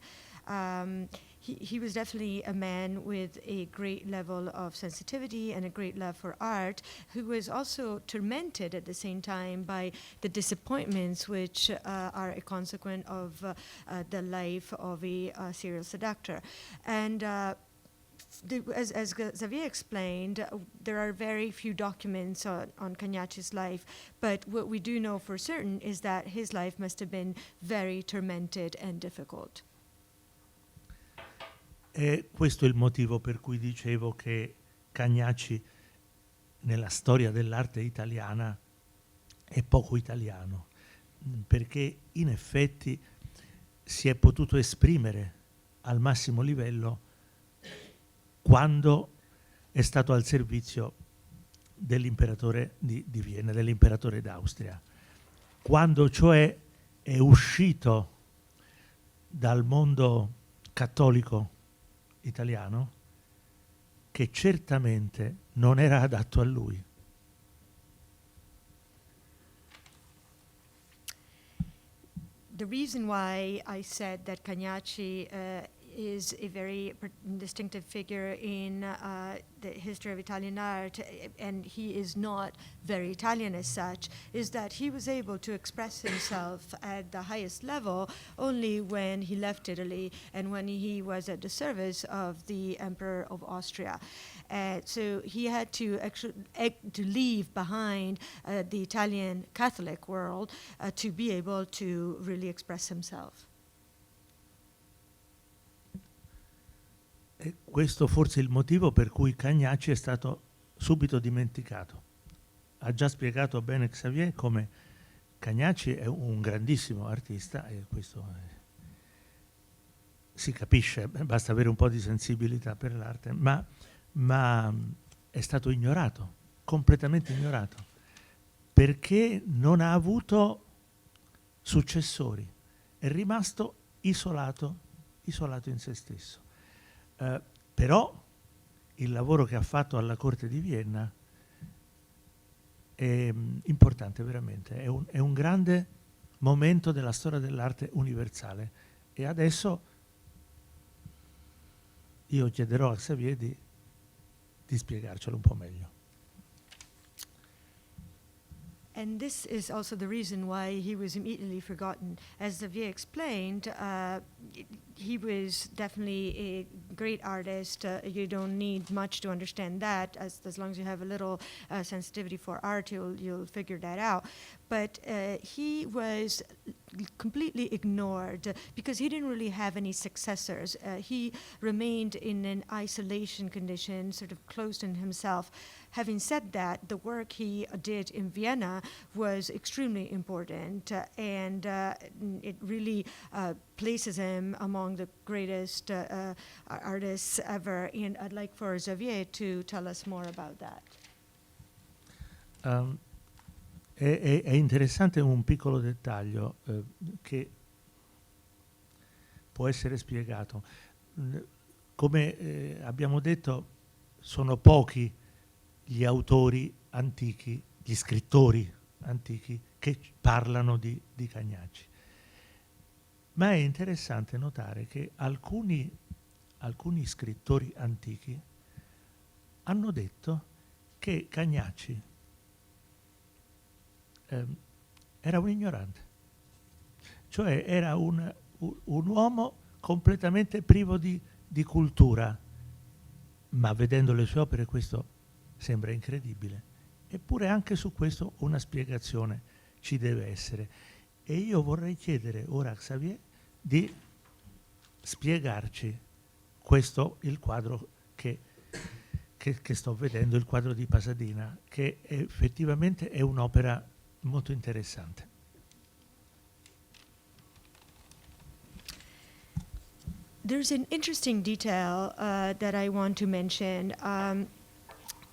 He was definitely a man with a great level of sensitivity and a great love for art, who was also tormented at the same time by the disappointments which are a consequence of the life of a serial seductor. And as Xavier explained, there are very few documents on Cagnacci's life, but what we do know for certain is that his life must have been very tormented and difficult. E questo è il motivo per cui dicevo che Cagnacci nella storia dell'arte italiana è poco italiano, perché in effetti si è potuto esprimere al massimo livello quando è stato al servizio dell'imperatore di Vienna, dell'imperatore d'Austria, quando cioè è uscito dal mondo cattolico italiano, che certamente non era adatto a lui. The reason why I said that Cagnacci is a very distinctive figure in the history of Italian art, and he is not very Italian as such, is that he was able to express himself at the highest level only when he left Italy and when he was at the service of the Emperor of Austria. So he had to actually to leave behind the Italian Catholic world to be able to really express himself. E questo forse è il motivo per cui Cagnacci è stato subito dimenticato. Ha già spiegato bene Xavier come Cagnacci è un grandissimo artista, e questo si capisce, basta avere un po' di sensibilità per l'arte, ma è stato ignorato, completamente ignorato, perché non ha avuto successori, è rimasto isolato in se stesso. Però il lavoro che ha fatto alla corte di Vienna è importante veramente, è un grande momento della storia dell'arte universale, e adesso io chiederò a Xavier di spiegarcelo un po' meglio. And this is also the reason why he was immediately forgotten. As Xavier explained, he was definitely a great artist. You don't need much to understand that. As long as you have a little sensitivity for art, you'll figure that out. But he was completely ignored because he didn't really have any successors. He remained in an isolation condition, sort of closed in himself. Having said that, the work he did in Vienna was extremely important, and it really places him among the greatest artists ever. And I'd like for Xavier to tell us more about that. È interessante un piccolo dettaglio che può essere spiegato. Come abbiamo detto, sono pochi gli autori antichi, gli scrittori antichi che parlano di Cagnacci. Ma è interessante notare che alcuni scrittori antichi hanno detto che Cagnacci era un ignorante, cioè era un uomo completamente privo di cultura, ma vedendo le sue opere questo sembra incredibile. Eppure anche su questo una spiegazione ci deve essere. E io vorrei chiedere ora a Xavier di spiegarci il quadro che sto vedendo, il quadro di Pasadena, che effettivamente è un'opera molto interessante. There's an interesting detail that I want to mention.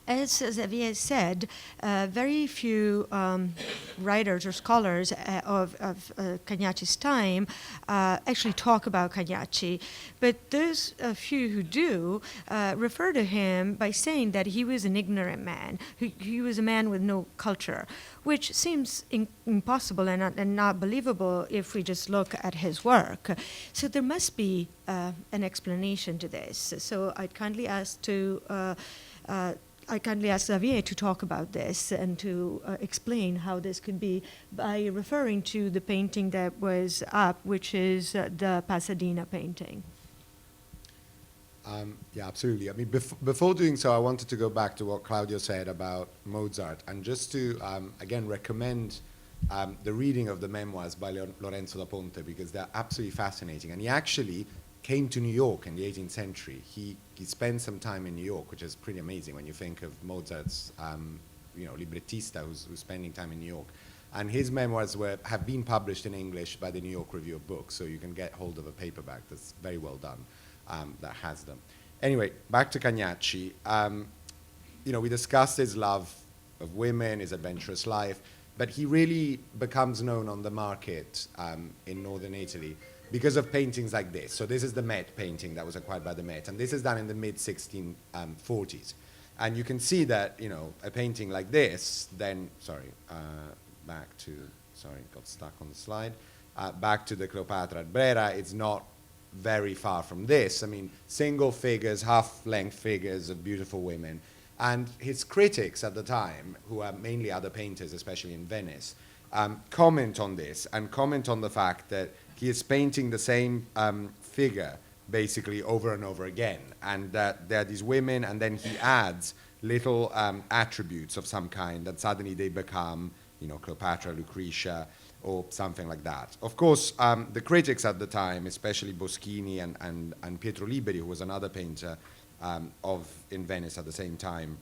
As Xavier said, very few writers or scholars of Cagnacci's time actually talk about Cagnacci, but those few who do refer to him by saying that he was an ignorant man. He was a man with no culture, which seems impossible and not believable if we just look at his work. So there must be an explanation to this. So I'd kindly ask Xavier to talk about this and to explain how this could be by referring to the painting that was up, which is the Pasadena painting. Yeah, absolutely. I mean, before doing so, I wanted to go back to what Claudio said about Mozart, and just to, again, recommend the reading of the memoirs by Lorenzo da Ponte, because they're absolutely fascinating. And he actually came to New York in the 18th century. He spent some time in New York, which is pretty amazing when you think of Mozart's, librettista who's spending time in New York. And his memoirs have been published in English by the New York Review of Books, so you can get hold of a paperback that's very well done that has them. Anyway, back to Cagnacci. We discussed his love of women, his adventurous life, but he really becomes known on the market in northern Italy because of paintings like this. So this is the Met painting that was acquired by the Met, and this is done in the mid-1640s. And you can see that, a painting like this, then, got stuck on the slide. Back to the Cleopatra at Brera, it's not very far from this. I mean, single figures, half-length figures of beautiful women. And his critics at the time, who are mainly other painters, especially in Venice, comment on this and comment on the fact that he is painting the same figure basically over and over again, and that there are these women, and then he adds little attributes of some kind, and suddenly they become, Cleopatra, Lucretia, or something like that. Of course, the critics at the time, especially Boschini and Pietro Liberi, who was another painter in Venice at the same time,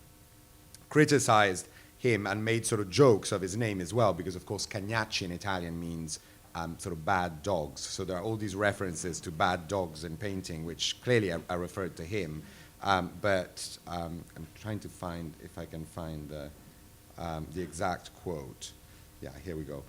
criticized him and made sort of jokes of his name as well, because of course Cagnacci in Italian means sort of bad dogs. So there are all these references to bad dogs in painting, which clearly are referred to him. But I'm trying to find, if I can find the exact quote. Yeah, here we go.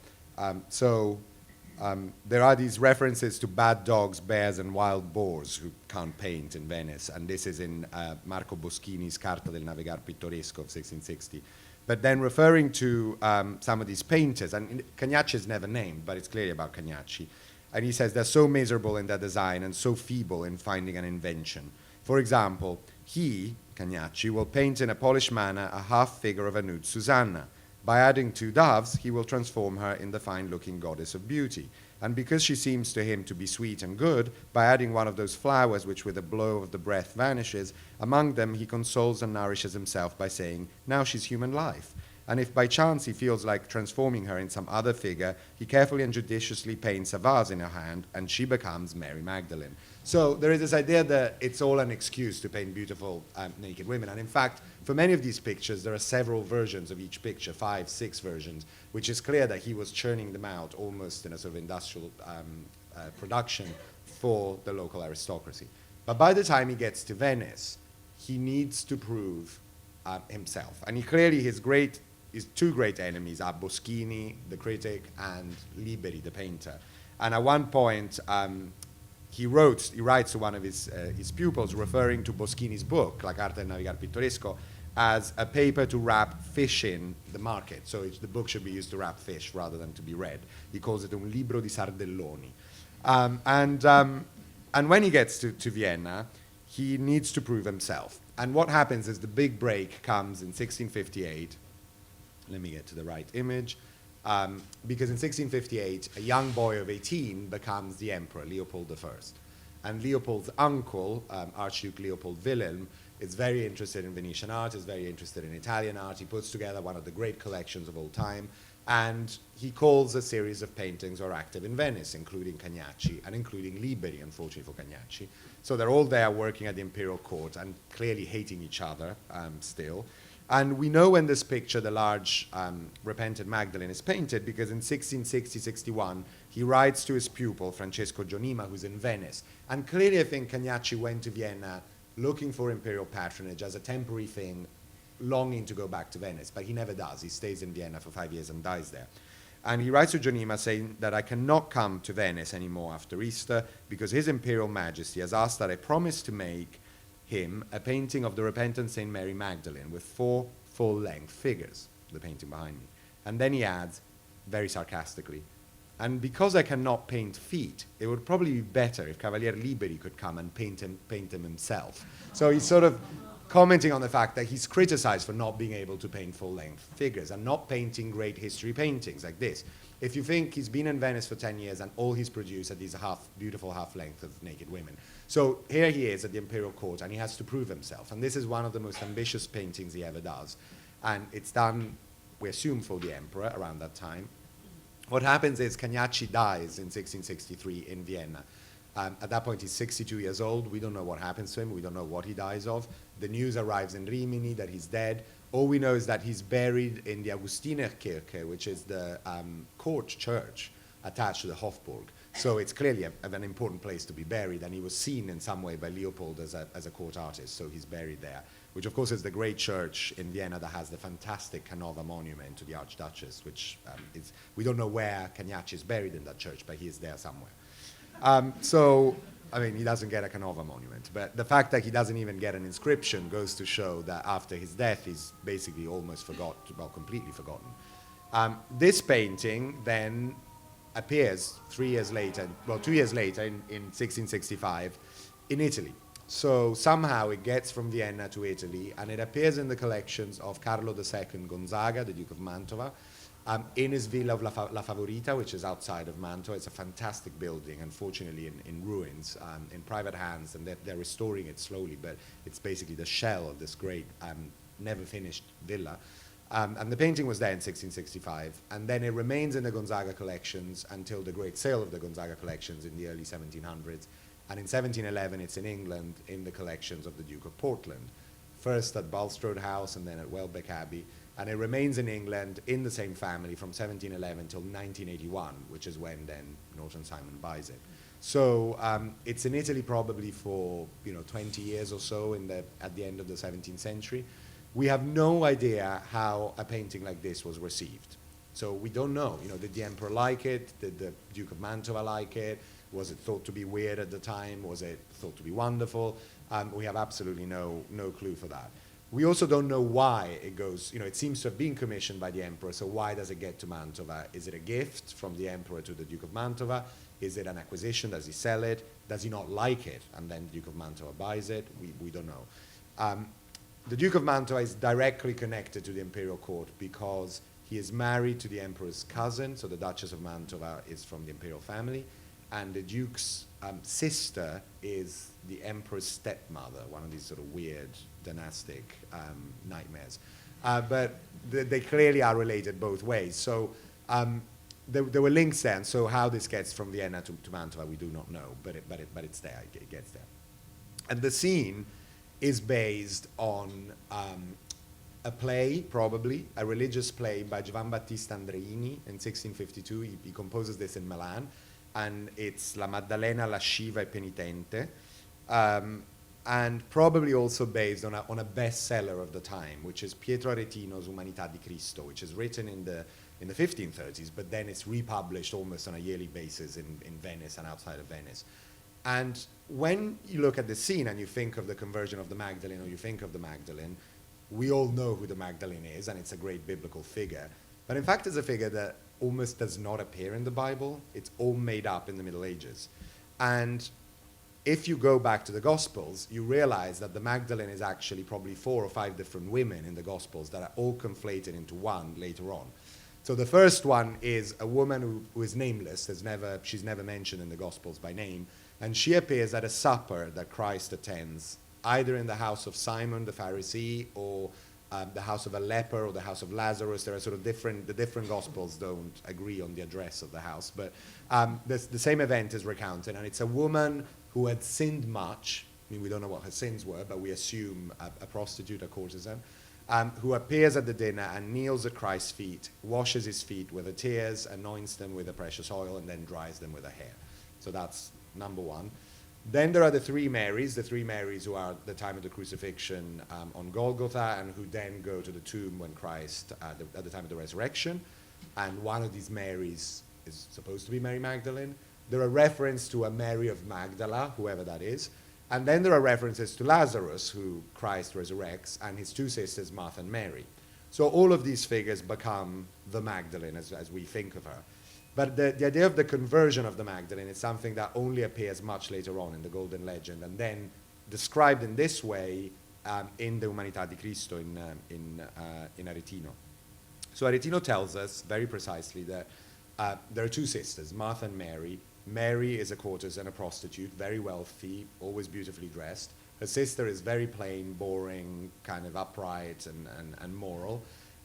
There are these references to bad dogs, bears, and wild boars who can't paint in Venice. And this is in Marco Boschini's Carta del Navegar Pittoresco of 1660. But then referring to some of these painters, and Cagnacci is never named, but it's clearly about Cagnacci. And he says they're so miserable in their design and so feeble in finding an invention. For example, he, Cagnacci, will paint in a polished manner a half figure of a nude Susanna, By adding 2 doves, he will transform her in the fine-looking goddess of beauty. And because she seems to him to be sweet and good, by adding one of those flowers which with a blow of the breath vanishes, among them he consoles and nourishes himself by saying, now she's human life. And if by chance he feels like transforming her in some other figure, he carefully and judiciously paints a vase in her hand, and she becomes Mary Magdalene. So there is this idea that it's all an excuse to paint beautiful naked women. And in fact, for many of these pictures, there are several versions of each picture, 5, 6 versions, which is clear that he was churning them out almost in a sort of industrial production for the local aristocracy. But by the time he gets to Venice, he needs to prove himself. And he clearly, his 2 great enemies are Boschini, the critic, and Liberi, the painter. And at one point, he writes to one of his pupils, referring to Boschini's book, La Carta del Navigar Pittoresco, as a paper to wrap fish in the market. So the book should be used to wrap fish rather than to be read. He calls it un libro di sardelloni. And when he gets to Vienna, he needs to prove himself. And what happens is the big break comes in 1658. Let me get to the right image. Because in 1658, a young boy of 18 becomes the emperor, Leopold I. And Leopold's uncle, Archduke Leopold Wilhelm, is very interested in Venetian art, is very interested in Italian art. He puts together one of the great collections of all time, and he calls a series of paintings are active in Venice, including Cagnacci, and including Liberi, unfortunately for Cagnacci. So they're all there working at the imperial court and clearly hating each other still. And we know when this picture, the large Repentant Magdalen, is painted because in 1660-61, he writes to his pupil, Francesco Gionima, who's in Venice. And clearly, I think Cagnacci went to Vienna looking for imperial patronage as a temporary thing, longing to go back to Venice. But he never does. He stays in Vienna for 5 years and dies there. And he writes to Gionima saying that I cannot come to Venice anymore after Easter because His Imperial Majesty has asked that I promise to make him a painting of the repentant Saint Mary Magdalene with 4 full-length figures, the painting behind me. And then he adds, very sarcastically, and because I cannot paint feet, it would probably be better if Cavalier Liberi could come and paint him himself. So he's sort of commenting on the fact that he's criticized for not being able to paint full-length figures and not painting great history paintings like this. If you think he's been in Venice for 10 years and all he's produced are these beautiful half-length of naked women. So here he is at the imperial court and he has to prove himself. And this is one of the most ambitious paintings he ever does. And it's done, we assume, for the emperor around that time. What happens is Cagnacci dies in 1663 in Vienna. At that point, he's 62 years old. We don't know what happens to him. We don't know what he dies of. The news arrives in Rimini that he's dead. All we know is that he's buried in the Augustinerkirche, which is the court church attached to the Hofburg. So it's clearly an important place to be buried, and he was seen in some way by Leopold as a court artist, so he's buried there, which of course is the great church in Vienna that has the fantastic Canova monument to the Archduchess, which we don't know where Cagnacci is buried in that church, but he is there somewhere. So, I mean, he doesn't get a Canova monument, but the fact that he doesn't even get an inscription goes to show that after his death, he's basically almost forgotten, well, completely forgotten. This painting then appears 3 years later, well, 2 years later in 1665 in Italy. So somehow it gets from Vienna to Italy and it appears in the collections of Carlo II Gonzaga, the Duke of Mantova, in his villa of La Favorita, which is outside of Mantova. It's a fantastic building, unfortunately in ruins, in private hands, and they're restoring it slowly, but it's basically the shell of this great, never finished villa. And the painting was there in 1665, and then it remains in the Gonzaga collections until the great sale of the Gonzaga collections in the early 1700s. And in 1711, it's in England in the collections of the Duke of Portland, first at Bulstrode House and then at Welbeck Abbey. And it remains in England in the same family from 1711 until 1981, which is when then Norton Simon buys it. So it's in Italy probably for 20 years or so at the end of the 17th century. We have no idea how a painting like this was received. So we don't know. Did the emperor like it? Did the Duke of Mantova like it? Was it thought to be weird at the time? Was it thought to be wonderful? We have absolutely no clue for that. We also don't know why it goes, it seems to have been commissioned by the emperor, so why does it get to Mantova? Is it a gift from the emperor to the Duke of Mantova? Is it an acquisition? Does he sell it? Does he not like it? And then the Duke of Mantova buys it? We don't know. The Duke of Mantova is directly connected to the imperial court because He is married to the emperor's cousin, so the Duchess of Mantova is from the imperial family, and the duke's sister is the emperor's stepmother, one of these sort of weird dynastic nightmares. But they clearly are related both ways. So there were links there, and so how this gets from Vienna to Mantova, we do not know, but it's there, it gets there. And the scene is based on a play, probably, a religious play by Giovan Battista Andreini in 1652. He composes this in Milan, and it's La Maddalena lasciva e penitente, and probably also based on a bestseller of the time, which is Pietro Aretino's Umanità di Cristo, which is written in the 1530s, but then it's republished almost on a yearly basis in Venice and outside of Venice. And when you look at the scene and you think of the conversion of the Magdalene, or you think of the Magdalene, we all know who the Magdalene is, and it's a great biblical figure. But in fact, it's a figure that almost does not appear in the Bible. It's all made up in the Middle Ages. And if you go back to the Gospels, you realize that the Magdalene is actually probably 4 or 5 different women in the Gospels that are all conflated into one later on. So the first one is a woman who is nameless. She's never mentioned in the Gospels by name. And she appears at a supper that Christ attends, either in the house of Simon the Pharisee, or the house of a leper, or the house of Lazarus. There are sort of the different Gospels don't agree on the address of the house, but the same event is recounted, and it's a woman who had sinned much. I mean, we don't know what her sins were, but we assume a prostitute, a courtesan, who appears at the dinner and kneels at Christ's feet, washes his feet with her tears, anoints them with the precious oil, and then dries them with her hair. So that's number one. Then there are the three Marys who are at the time of the crucifixion on Golgotha, and who then go to the tomb when Christ, at the time of the resurrection. And one of these Marys is supposed to be Mary Magdalene. There are references to a Mary of Magdala, whoever that is. And then there are references to Lazarus, who Christ resurrects, and his two sisters, Martha and Mary. So all of these figures become the Magdalene as we think of her. But the idea of the conversion of the Magdalene is something that only appears much later on in the Golden Legend, and then described in this way in the Umanità di Cristo in Aretino. So Aretino tells us very precisely that there are two sisters, Martha and Mary. Mary is a courtesan, a prostitute, very wealthy, always beautifully dressed. Her sister is very plain, boring, kind of upright and moral.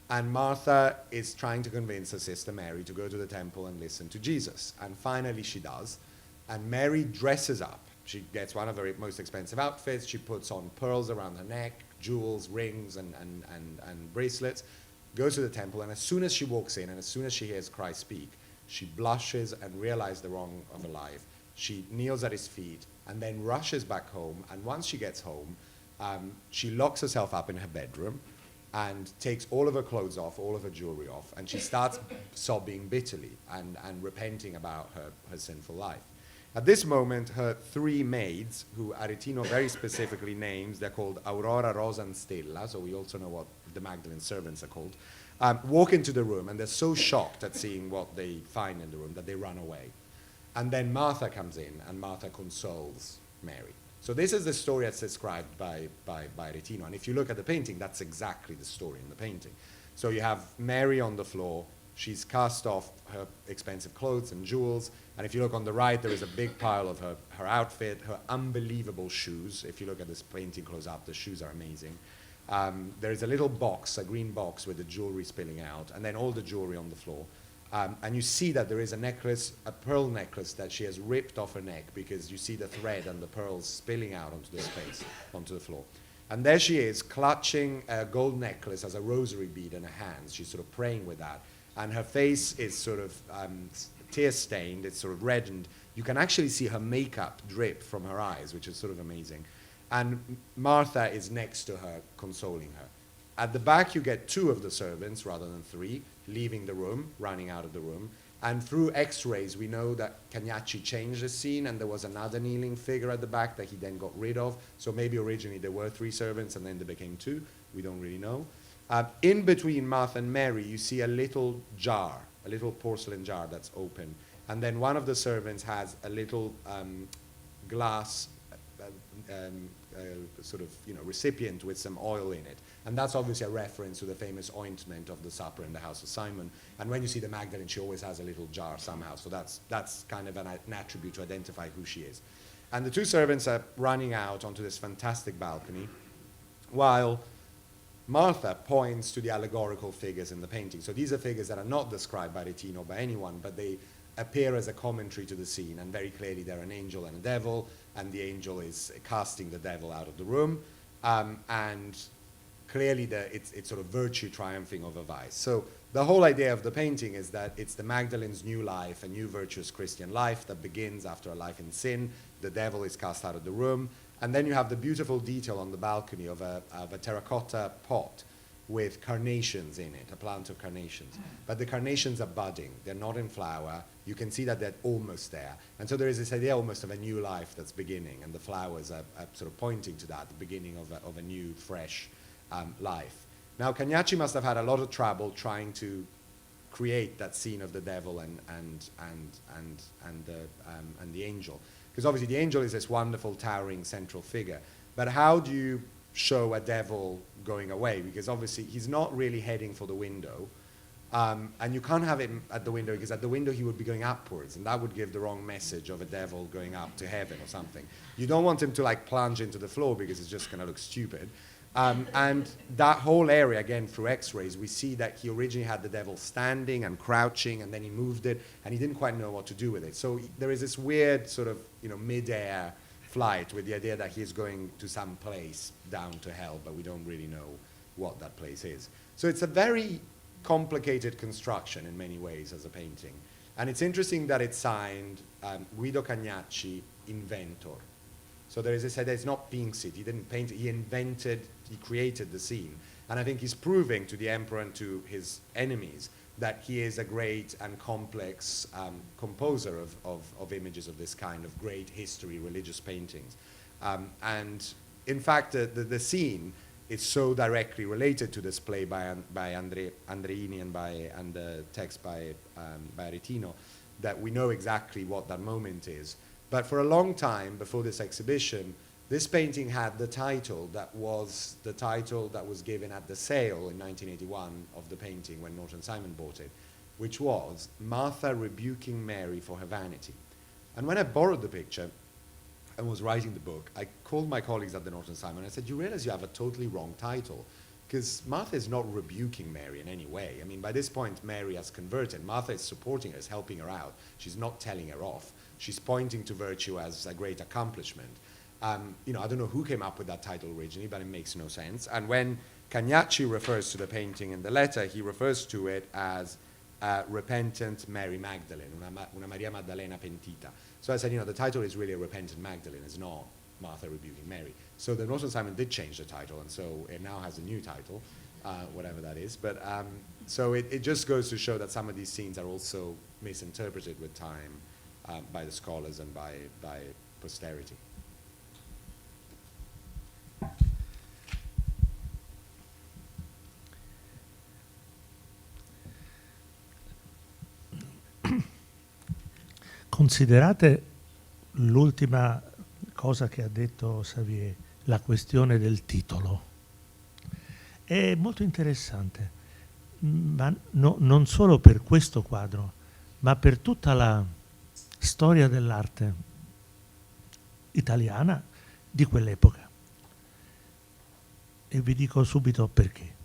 And Martha is trying to convince her sister Mary to go to the temple and listen to Jesus. And finally she does. And Mary dresses up. She gets one of her most expensive outfits. She puts on pearls around her neck, jewels, rings, and bracelets, goes to the temple. And as soon as she walks in, and as soon as she hears Christ speak, she blushes and realizes the wrong of her life. She kneels at his feet and then rushes back home. And once she gets home, she locks herself up in her bedroom and takes all of her clothes off, all of her jewelry off, and she starts sobbing bitterly and repenting about her sinful life. At this moment, her three maids, who Aretino very specifically names, they're called Aurora, Rosa, and Stella, so we also know what the Magdalene servants are called, walk into the room, and they're so shocked at seeing what they find in the room that they run away. And then Martha comes in, and Martha consoles Mary. So this is the story that's described by Aretino. And if you look at the painting, that's exactly the story in the painting. So you have Mary on the floor. She's cast off her expensive clothes and jewels. And if you look on the right, there is a big pile of her outfit, her unbelievable shoes. If you look at this painting close up, the shoes are amazing. There is a little box, a green box with the jewelry spilling out, and then all the jewelry on the floor. And you see that there is a necklace, a pearl necklace that she has ripped off her neck, because you see the thread and the pearls spilling out onto the space, onto the floor. And there she is, clutching a gold necklace as a rosary bead in her hands. She's sort of praying with that. And her face is sort of tear-stained, it's sort of reddened. You can actually see her makeup drip from her eyes, which is sort of amazing. And Martha is next to her, consoling her. At the back, you get two of the servants rather than three, leaving the room, running out of the room. And through x-rays, we know that Cagnacci changed the scene, and there was another kneeling figure at the back that he then got rid of. So maybe originally there were three servants, and then there became two. We don't really know. In between Martha and Mary, you see a little jar, a little porcelain jar that's open. And then one of the servants has a little glass sort of recipient with some oil in it. And that's obviously a reference to the famous ointment of the supper in the house of Simon. And when you see the Magdalene, she always has a little jar somehow. So that's kind of an attribute to identify who she is. And the two servants are running out onto this fantastic balcony while Martha points to the allegorical figures in the painting. So these are figures that are not described by Retino or by anyone, but they appear as a commentary to the scene, and very clearly they're an angel and a devil, and the angel is casting the devil out of the room, and clearly it's sort of virtue triumphing over vice. So the whole idea of the painting is that it's the Magdalene's new life, a new virtuous Christian life that begins after a life in sin. The devil is cast out of the room, and then you have the beautiful detail on the balcony of a terracotta pot with carnations in it, a plant of carnations. But the carnations are budding, they're not in flower. You can see that they're almost there. And so there is this idea almost of a new life that's beginning, and the flowers are sort of pointing to that, the beginning of a new, fresh life. Now, Cagnacci must have had a lot of trouble trying to create that scene of the devil and the angel. Because obviously the angel is this wonderful, towering central figure. But how do you show a devil going away? Because obviously he's not really heading for the window. And you can't have him at the window, because at the window he would be going upwards, and that would give the wrong message of a devil going up to heaven or something. You don't want him to like plunge into the floor, because it's just going to look stupid. And that whole area, again, through x-rays, we see that he originally had the devil standing and crouching, and then he moved it, and he didn't quite know what to do with it. So there is this weird sort of mid-air flight with the idea that he's going to some place down to hell, but we don't really know what that place is. So it's a very complicated construction in many ways as a painting. And it's interesting that it's signed Guido Cagnacci, inventor. So there is this idea, it's not Pinxit, he didn't paint it, he created the scene. And I think he's proving to the emperor and to his enemies that he is a great and complex composer of images of this kind, of great history, religious paintings. And in fact, the scene is so directly related to this play by Andreini and the text by Retino that we know exactly what that moment is. But for a long time before this exhibition, this painting had the title that was given at the sale in 1981 of the painting when Norton Simon bought it, which was Martha Rebuking Mary for Her Vanity. And when I borrowed the picture and was writing the book, I called my colleagues at the Norton Simon and I said, you realize you have a totally wrong title, because Martha is not rebuking Mary in any way. I mean, by this point, Mary has converted. Martha is supporting her, is helping her out. She's not telling her off. She's pointing to virtue as a great accomplishment. I don't know who came up with that title originally, but it makes no sense. And when Cagnacci refers to the painting in the letter, he refers to it as Repentant Mary Magdalene, una Maria Maddalena pentita. So I said, the title is really a Repentant Magdalene, it's not Martha Rebuking Mary. So the Norton Simon did change the title, and so it now has a new title, whatever that is. But so it just goes to show that some of these scenes are also misinterpreted with time by the scholars and by posterity. Considerate l'ultima cosa che ha detto Xavier, la questione del titolo. È molto interessante, ma non solo per questo quadro, ma per tutta la storia dell'arte italiana di quell'epoca. E vi dico subito perché.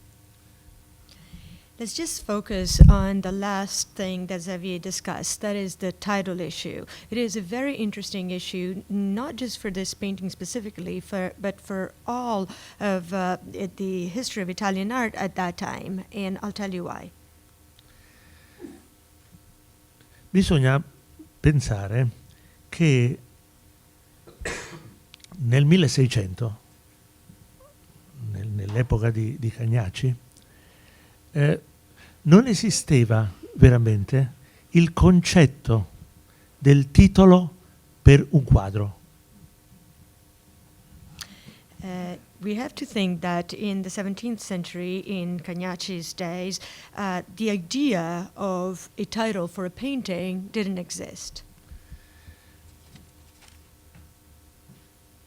Let's just focus on the last thing that Xavier discussed, that is the title issue. It is a very interesting issue, not just for this painting specifically, but for all of the history of Italian art at that time, and I'll tell you why. Bisogna pensare che nel 1600, nell'epoca di Cagnacci, non esisteva veramente il concetto del titolo per un quadro. We have to think that in the 17th century, in Cagnacci's days, the idea of a title for a painting didn't exist.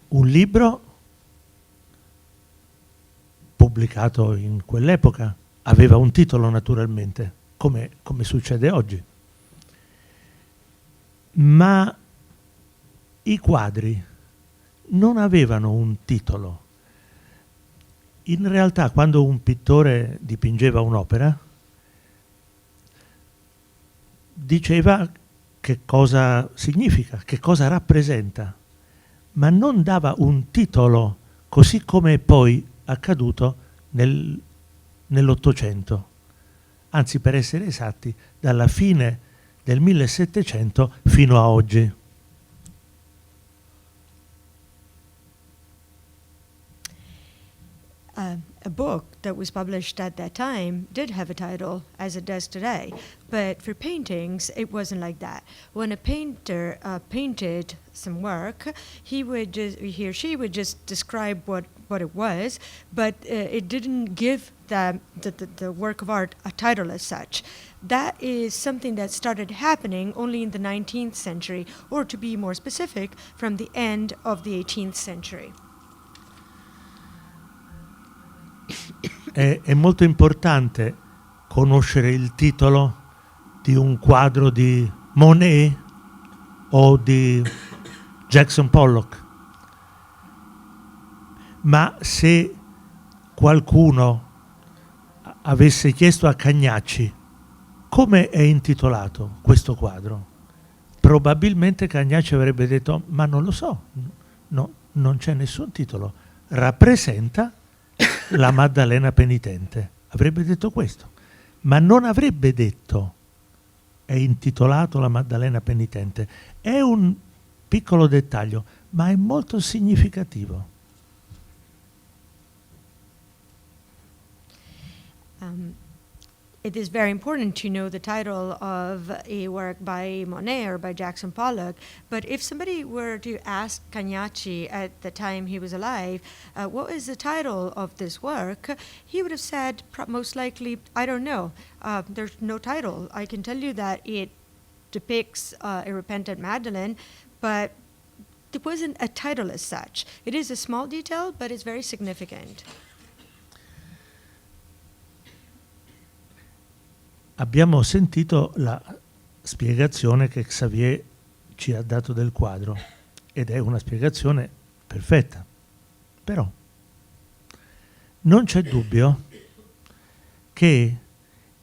Un libro pubblicato in quell'epoca, aveva un titolo naturalmente, come succede oggi. Ma i quadri non avevano un titolo. In realtà, quando un pittore dipingeva un'opera, diceva che cosa significa, che cosa rappresenta, ma non dava un titolo, così come è poi accaduto nell'Ottocento. Anzi, per essere esatti, dalla fine del 1700 fino a oggi. A book that was published at that time did have a title, as it does today. But for paintings, it wasn't like that. When a painter painted some work, he or she would just describe what it was, but it didn't give the work of art a title as such. That is something that started happening only in the 19th century, or to be more specific, from the end of the 18th century. È molto importante conoscere il titolo di un quadro di Monet o di Jackson Pollock. Ma se qualcuno avesse chiesto a Cagnacci come è intitolato questo quadro, probabilmente Cagnacci avrebbe detto: ma non lo so, no, non c'è nessun titolo, rappresenta la Maddalena penitente. Avrebbe detto questo, ma non avrebbe detto è intitolato la Maddalena penitente. È un piccolo dettaglio, ma è molto significativo. It is very important to know the title of a work by Monet or by Jackson Pollock, but if somebody were to ask Cagnacci at the time he was alive, what is the title of this work, he would have said most likely, I don't know, there's no title. I can tell you that it depicts a repentant Magdalene, but it wasn't a title as such. It is a small detail, but it's very significant. Abbiamo sentito la spiegazione che Xavier ci ha dato del quadro ed è una spiegazione perfetta. Però non c'è dubbio che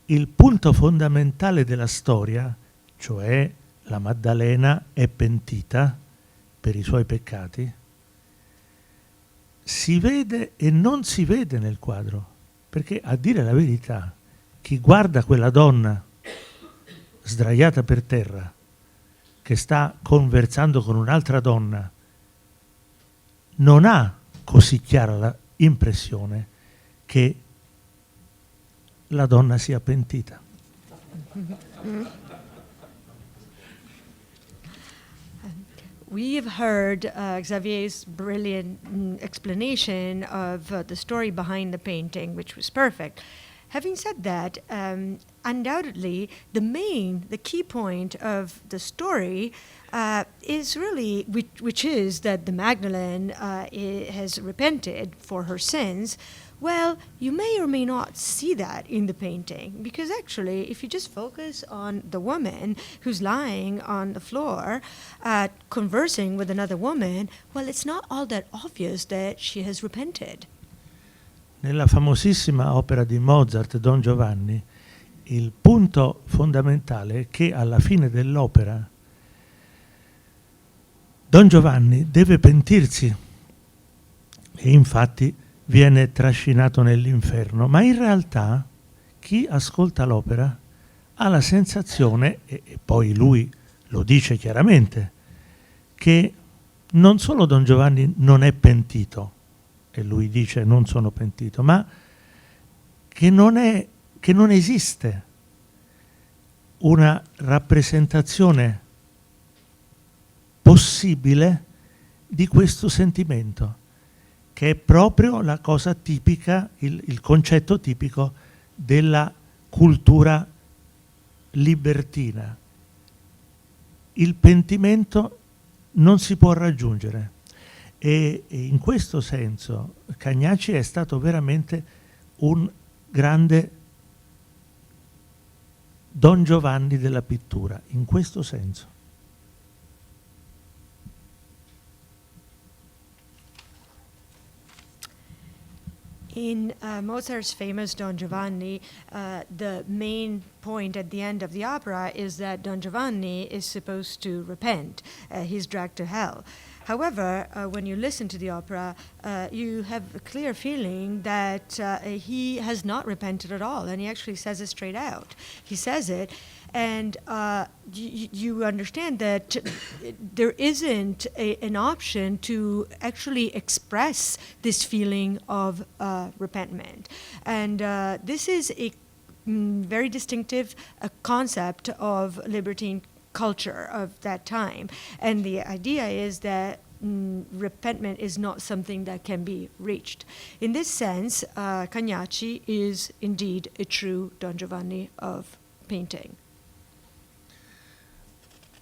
il punto fondamentale della storia, cioè la Maddalena è pentita per i suoi peccati, si vede e non si vede nel quadro, perché a dire la verità, chi guarda quella donna sdraiata per terra che sta conversando con un'altra donna non ha così chiara l'impressione che la donna sia pentita. We've heard Xavier's brilliant explanation of the story behind the painting, which was perfect. Having said that, undoubtedly, the key point of the story is really, which is that the Magdalene has repented for her sins. Well, you may or may not see that in the painting, because actually, if you just focus on the woman who's lying on the floor, conversing with another woman, well, it's not all that obvious that she has repented. Nella famosissima opera di Mozart, Don Giovanni, il punto fondamentale è che alla fine dell'opera Don Giovanni deve pentirsi e infatti viene trascinato nell'inferno, ma in realtà chi ascolta l'opera ha la sensazione, e poi lui lo dice chiaramente, che non solo Don Giovanni non è pentito, e lui dice non sono pentito, ma che non esiste una rappresentazione possibile di questo sentimento, che è proprio la cosa tipica, il concetto tipico della cultura libertina. Il pentimento non si può raggiungere. E in questo senso Cagnacci è stato veramente un grande Don Giovanni della pittura, in questo senso. In Mozart's famous Don Giovanni, the main point at the end of the opera is that Don Giovanni is supposed to repent. He's dragged to hell. However, when you listen to the opera, you have a clear feeling that he has not repented at all, and he actually says it straight out. He says it, and you understand that there isn't an option to actually express this feeling of repentment. And this is a very distinctive concept of libertine culture of that time. And the idea is that repentment is not something that can be reached. In this sense, Cagnacci is indeed a true Don Giovanni of painting.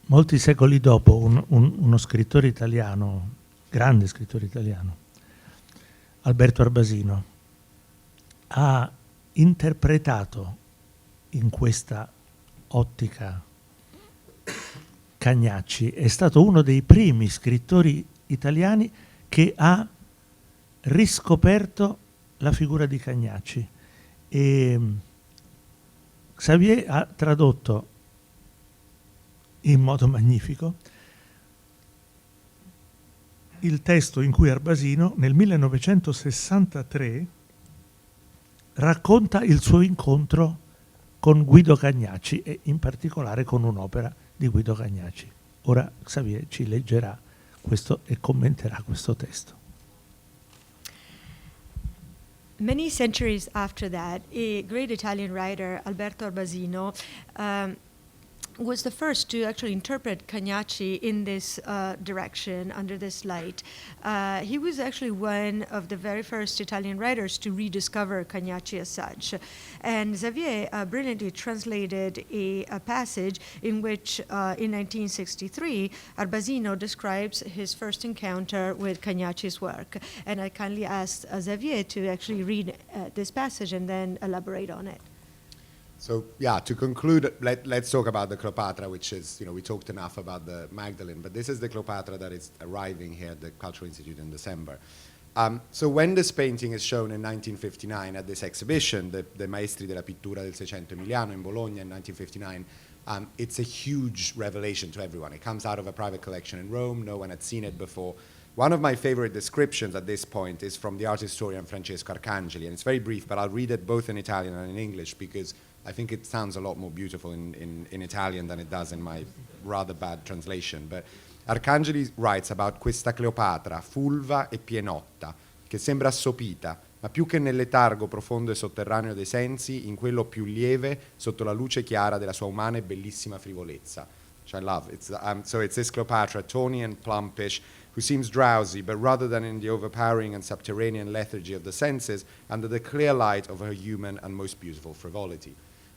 Molti secoli dopo, uno scrittore italiano, grande scrittore italiano, Alberto Arbasino, ha interpretato in questa ottica Cagnacci. È stato uno dei primi scrittori italiani che ha riscoperto la figura di Cagnacci. E Xavier ha tradotto in modo magnifico il testo in cui Arbasino nel 1963 racconta il suo incontro con Guido Cagnacci e in particolare con un'opera di Guido Cagnacci. Ora Xavier ci leggerà questo e commenterà questo testo. Many centuries after that, a great Italian writer, Alberto Arbasino, was the first to actually interpret Cagnacci in this direction, under this light. He was actually one of the very first Italian writers to rediscover Cagnacci as such. And Xavier brilliantly translated a passage in which, in 1963, Arbasino describes his first encounter with Cagnacci's work. And I kindly asked Xavier to actually read this passage and then elaborate on it. So yeah, to conclude, let's talk about the Cleopatra, which is, we talked enough about the Magdalene, but this is the Cleopatra that is arriving here at the Cultural Institute in December. So when this painting is shown in 1959 at this exhibition, the Maestri della Pittura del Seicento Emiliano in Bologna in 1959, it's a huge revelation to everyone. It comes out of a private collection in Rome. No one had seen it before. One of my favorite descriptions at this point is from the art historian Francesco Arcangeli, and it's very brief, but I'll read it both in Italian and in English because I think it sounds a lot more beautiful in Italian than it does in my rather bad translation. But Arcangeli writes about questa Cleopatra, fulva e pienotta, che sembra assopita, ma più che nel letargo profondo e sotterraneo dei sensi, in quello più lieve, sotto la luce chiara della sua umana e bellissima frivolezza. Which I love. So it's this Cleopatra, tawny and plumpish, who seems drowsy, but rather than in the overpowering and subterranean lethargy of the senses, under the clear light of her human and most beautiful frivolity.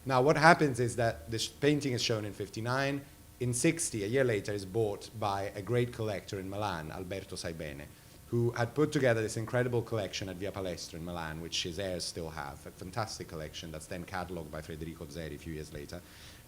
Now, what happens is that this painting is shown in 59. In 60, a year later, is bought by a great collector in Milan, Alberto Saibene, who had put together this incredible collection at Via Palestro in Milan, which his heirs still have, a fantastic collection that's then catalogued by Federico Zeri a few years later.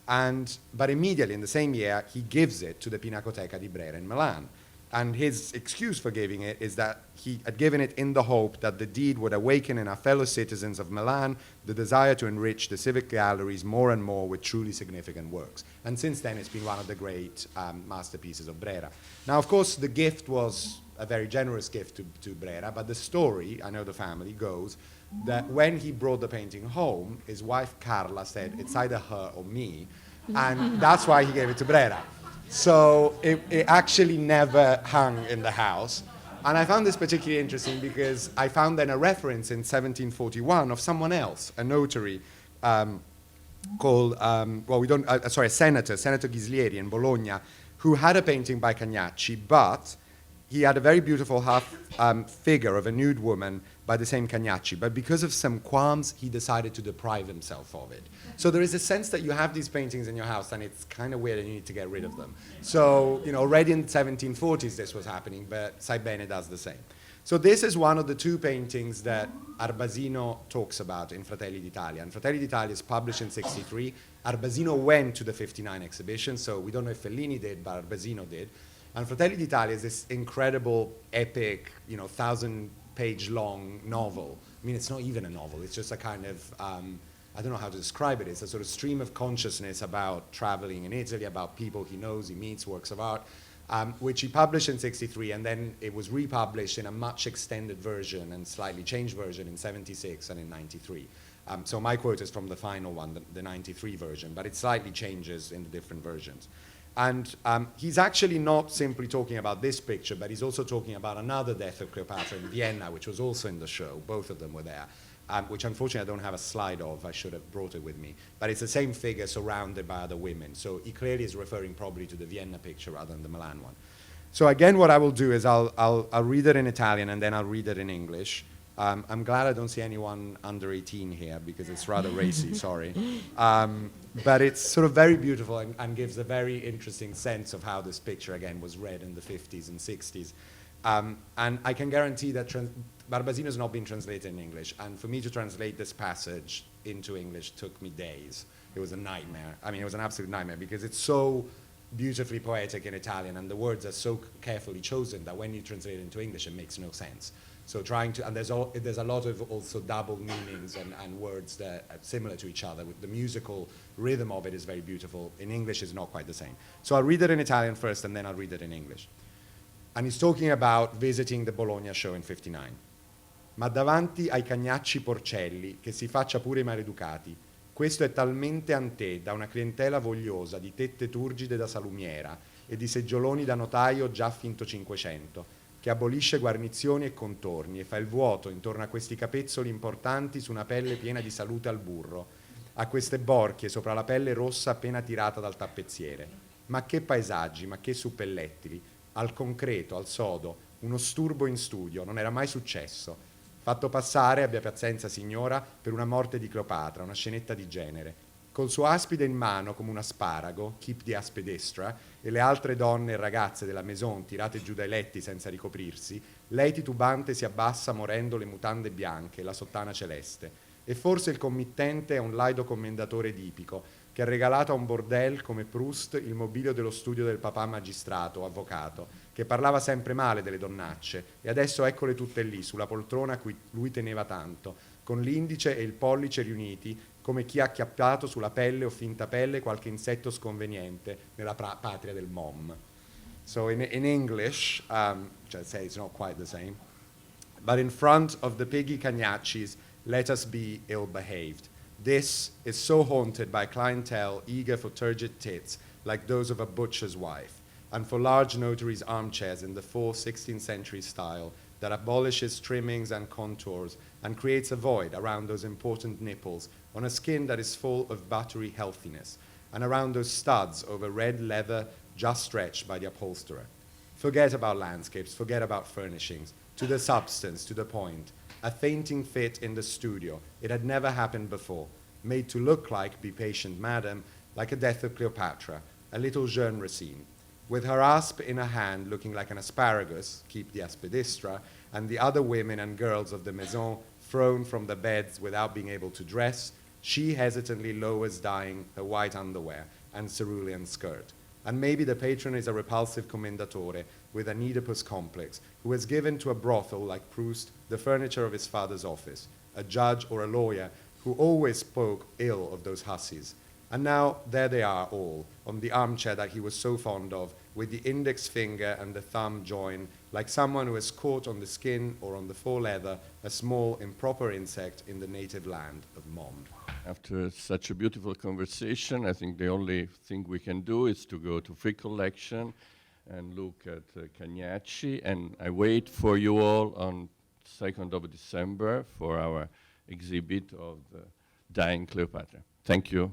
But immediately, in the same year, he gives it to the Pinacoteca di Brera in Milan. And his excuse for giving it is that he had given it in the hope that the deed would awaken in our fellow citizens of Milan the desire to enrich the civic galleries more and more with truly significant works. And since then, it's been one of the great masterpieces of Brera. Now, of course, the gift was a very generous gift to Brera, but the story, I know the family, goes that when he brought the painting home, his wife Carla said, it's either her or me, and that's why he gave it to Brera. So it actually never hung in the house. And I found this particularly interesting because I found then a reference in 1741 of someone else, a notary called, a senator, Senator Ghislieri in Bologna, who had a painting by Cagnacci, but he had a very beautiful half figure of a nude woman by the same Cagnacci, but because of some qualms, he decided to deprive himself of it. So there is a sense that you have these paintings in your house and it's kind of weird and you need to get rid of them. So, you know, already in the 1740s this was happening, but Saibene does the same. So this is one of the two paintings that Arbasino talks about in Fratelli d'Italia. And Fratelli d'Italia is published in 63. Arbasino went to the 59 exhibition, so we don't know if Fellini did, but Arbasino did. And Fratelli d'Italia is this incredible, epic, you know, 1,000-page long novel. I mean, it's not even a novel. It's just a kind of, I don't know how to describe it. It's a sort of stream of consciousness about traveling in Italy, about people he knows, he meets, works of art, which he published in 63, and then it was republished in a much extended version and slightly changed version in 76 and in 93. So my quote is from the final one, the 93 version, but it slightly changes in the different versions. And he's actually not simply talking about this picture, but he's also talking about another Death of Cleopatra in Vienna, which was also in the show. Both of them were there, which unfortunately I don't have a slide of. I should have brought it with me. But it's the same figure surrounded by other women. So he clearly is referring probably to the Vienna picture rather than the Milan one. So again, what I will do is I'll read it in Italian and then I'll read it in English. I'm glad I don't see anyone under 18 here because it's rather racy, sorry. But it's sort of very beautiful and gives a very interesting sense of how this picture, again, was read in the 50s and 60s. And I can guarantee that Arbasino has not been translated in English. And for me to translate this passage into English took me days. It was a nightmare. I mean, it was an absolute nightmare because it's so beautifully poetic in Italian and the words are so carefully chosen that when you translate it into English, it makes no sense. So trying to, and there's a lot of also double meanings and words that are similar to each other. The musical rhythm of it is very beautiful. In English, it's not quite the same. So I'll read it in Italian first, and then I'll read it in English. And he's talking about visiting the Bologna show in 59. Ma davanti ai Cagnacci porcelli, che si faccia pure i maleducati, questo è talmente ante da una clientela vogliosa di tette turgide da salumiera e di seggioloni da notaio già finto 500, che abolisce guarnizioni e contorni e fa il vuoto intorno a questi capezzoli importanti su una pelle piena di salute al burro, a queste borchie sopra la pelle rossa appena tirata dal tappezziere. Ma che paesaggi, ma che suppellettili, al concreto, al sodo, uno sturbo in studio, non era mai successo. Fatto passare, abbia pazienza signora, per una morte di Cleopatra, una scenetta di genere. Col suo aspide in mano come un asparago, keep the aspidestra, e le altre donne e ragazze della maison tirate giù dai letti senza ricoprirsi, lei titubante si abbassa morendo le mutande bianche e la sottana celeste. E forse il committente è un laido commendatore edipico, che ha regalato a un bordel come Proust il mobilio dello studio del papà magistrato, avvocato, che parlava sempre male delle donnacce, e adesso eccole tutte lì, sulla poltrona a cui lui teneva tanto, con l'indice e il pollice riuniti, come chi ha acchiappato sulla pelle o finta pelle qualche insetto sconveniente nella patria del mom. So in English, which I'd say it's not quite the same, but in front of the piggy Cagnaccis, let us be ill-behaved. This is so haunted by clientele eager for turgid tits, like those of a butcher's wife, and for large notaries' armchairs in the 16th century style that abolishes trimmings and contours and creates a void around those important nipples on a skin that is full of buttery healthiness, and around those studs over red leather just stretched by the upholsterer. Forget about landscapes, forget about furnishings, to the substance, to the point. A fainting fit in the studio. It had never happened before. Made to look like, be patient, madam, like a Death of Cleopatra, a little Jeune Racine, with her asp in her hand looking like an asparagus, keep the aspidistra, and the other women and girls of the maison thrown from the beds without being able to dress, she hesitantly lowers dying her white underwear and cerulean skirt. And maybe the patron is a repulsive commendatore with an Oedipus complex who has given to a brothel like Proust the furniture of his father's office, a judge or a lawyer who always spoke ill of those hussies. And now there they are all, on the armchair that he was so fond of, with the index finger and the thumb joined, like someone who has caught on the skin or on the foreleather a small improper insect in the native land of Mond. After such a beautiful conversation, I think the only thing we can do is to go to Free Collection and look at Cagnacci, and I wait for you all on 2nd of December for our exhibit of the Dying Cleopatra. Thank you.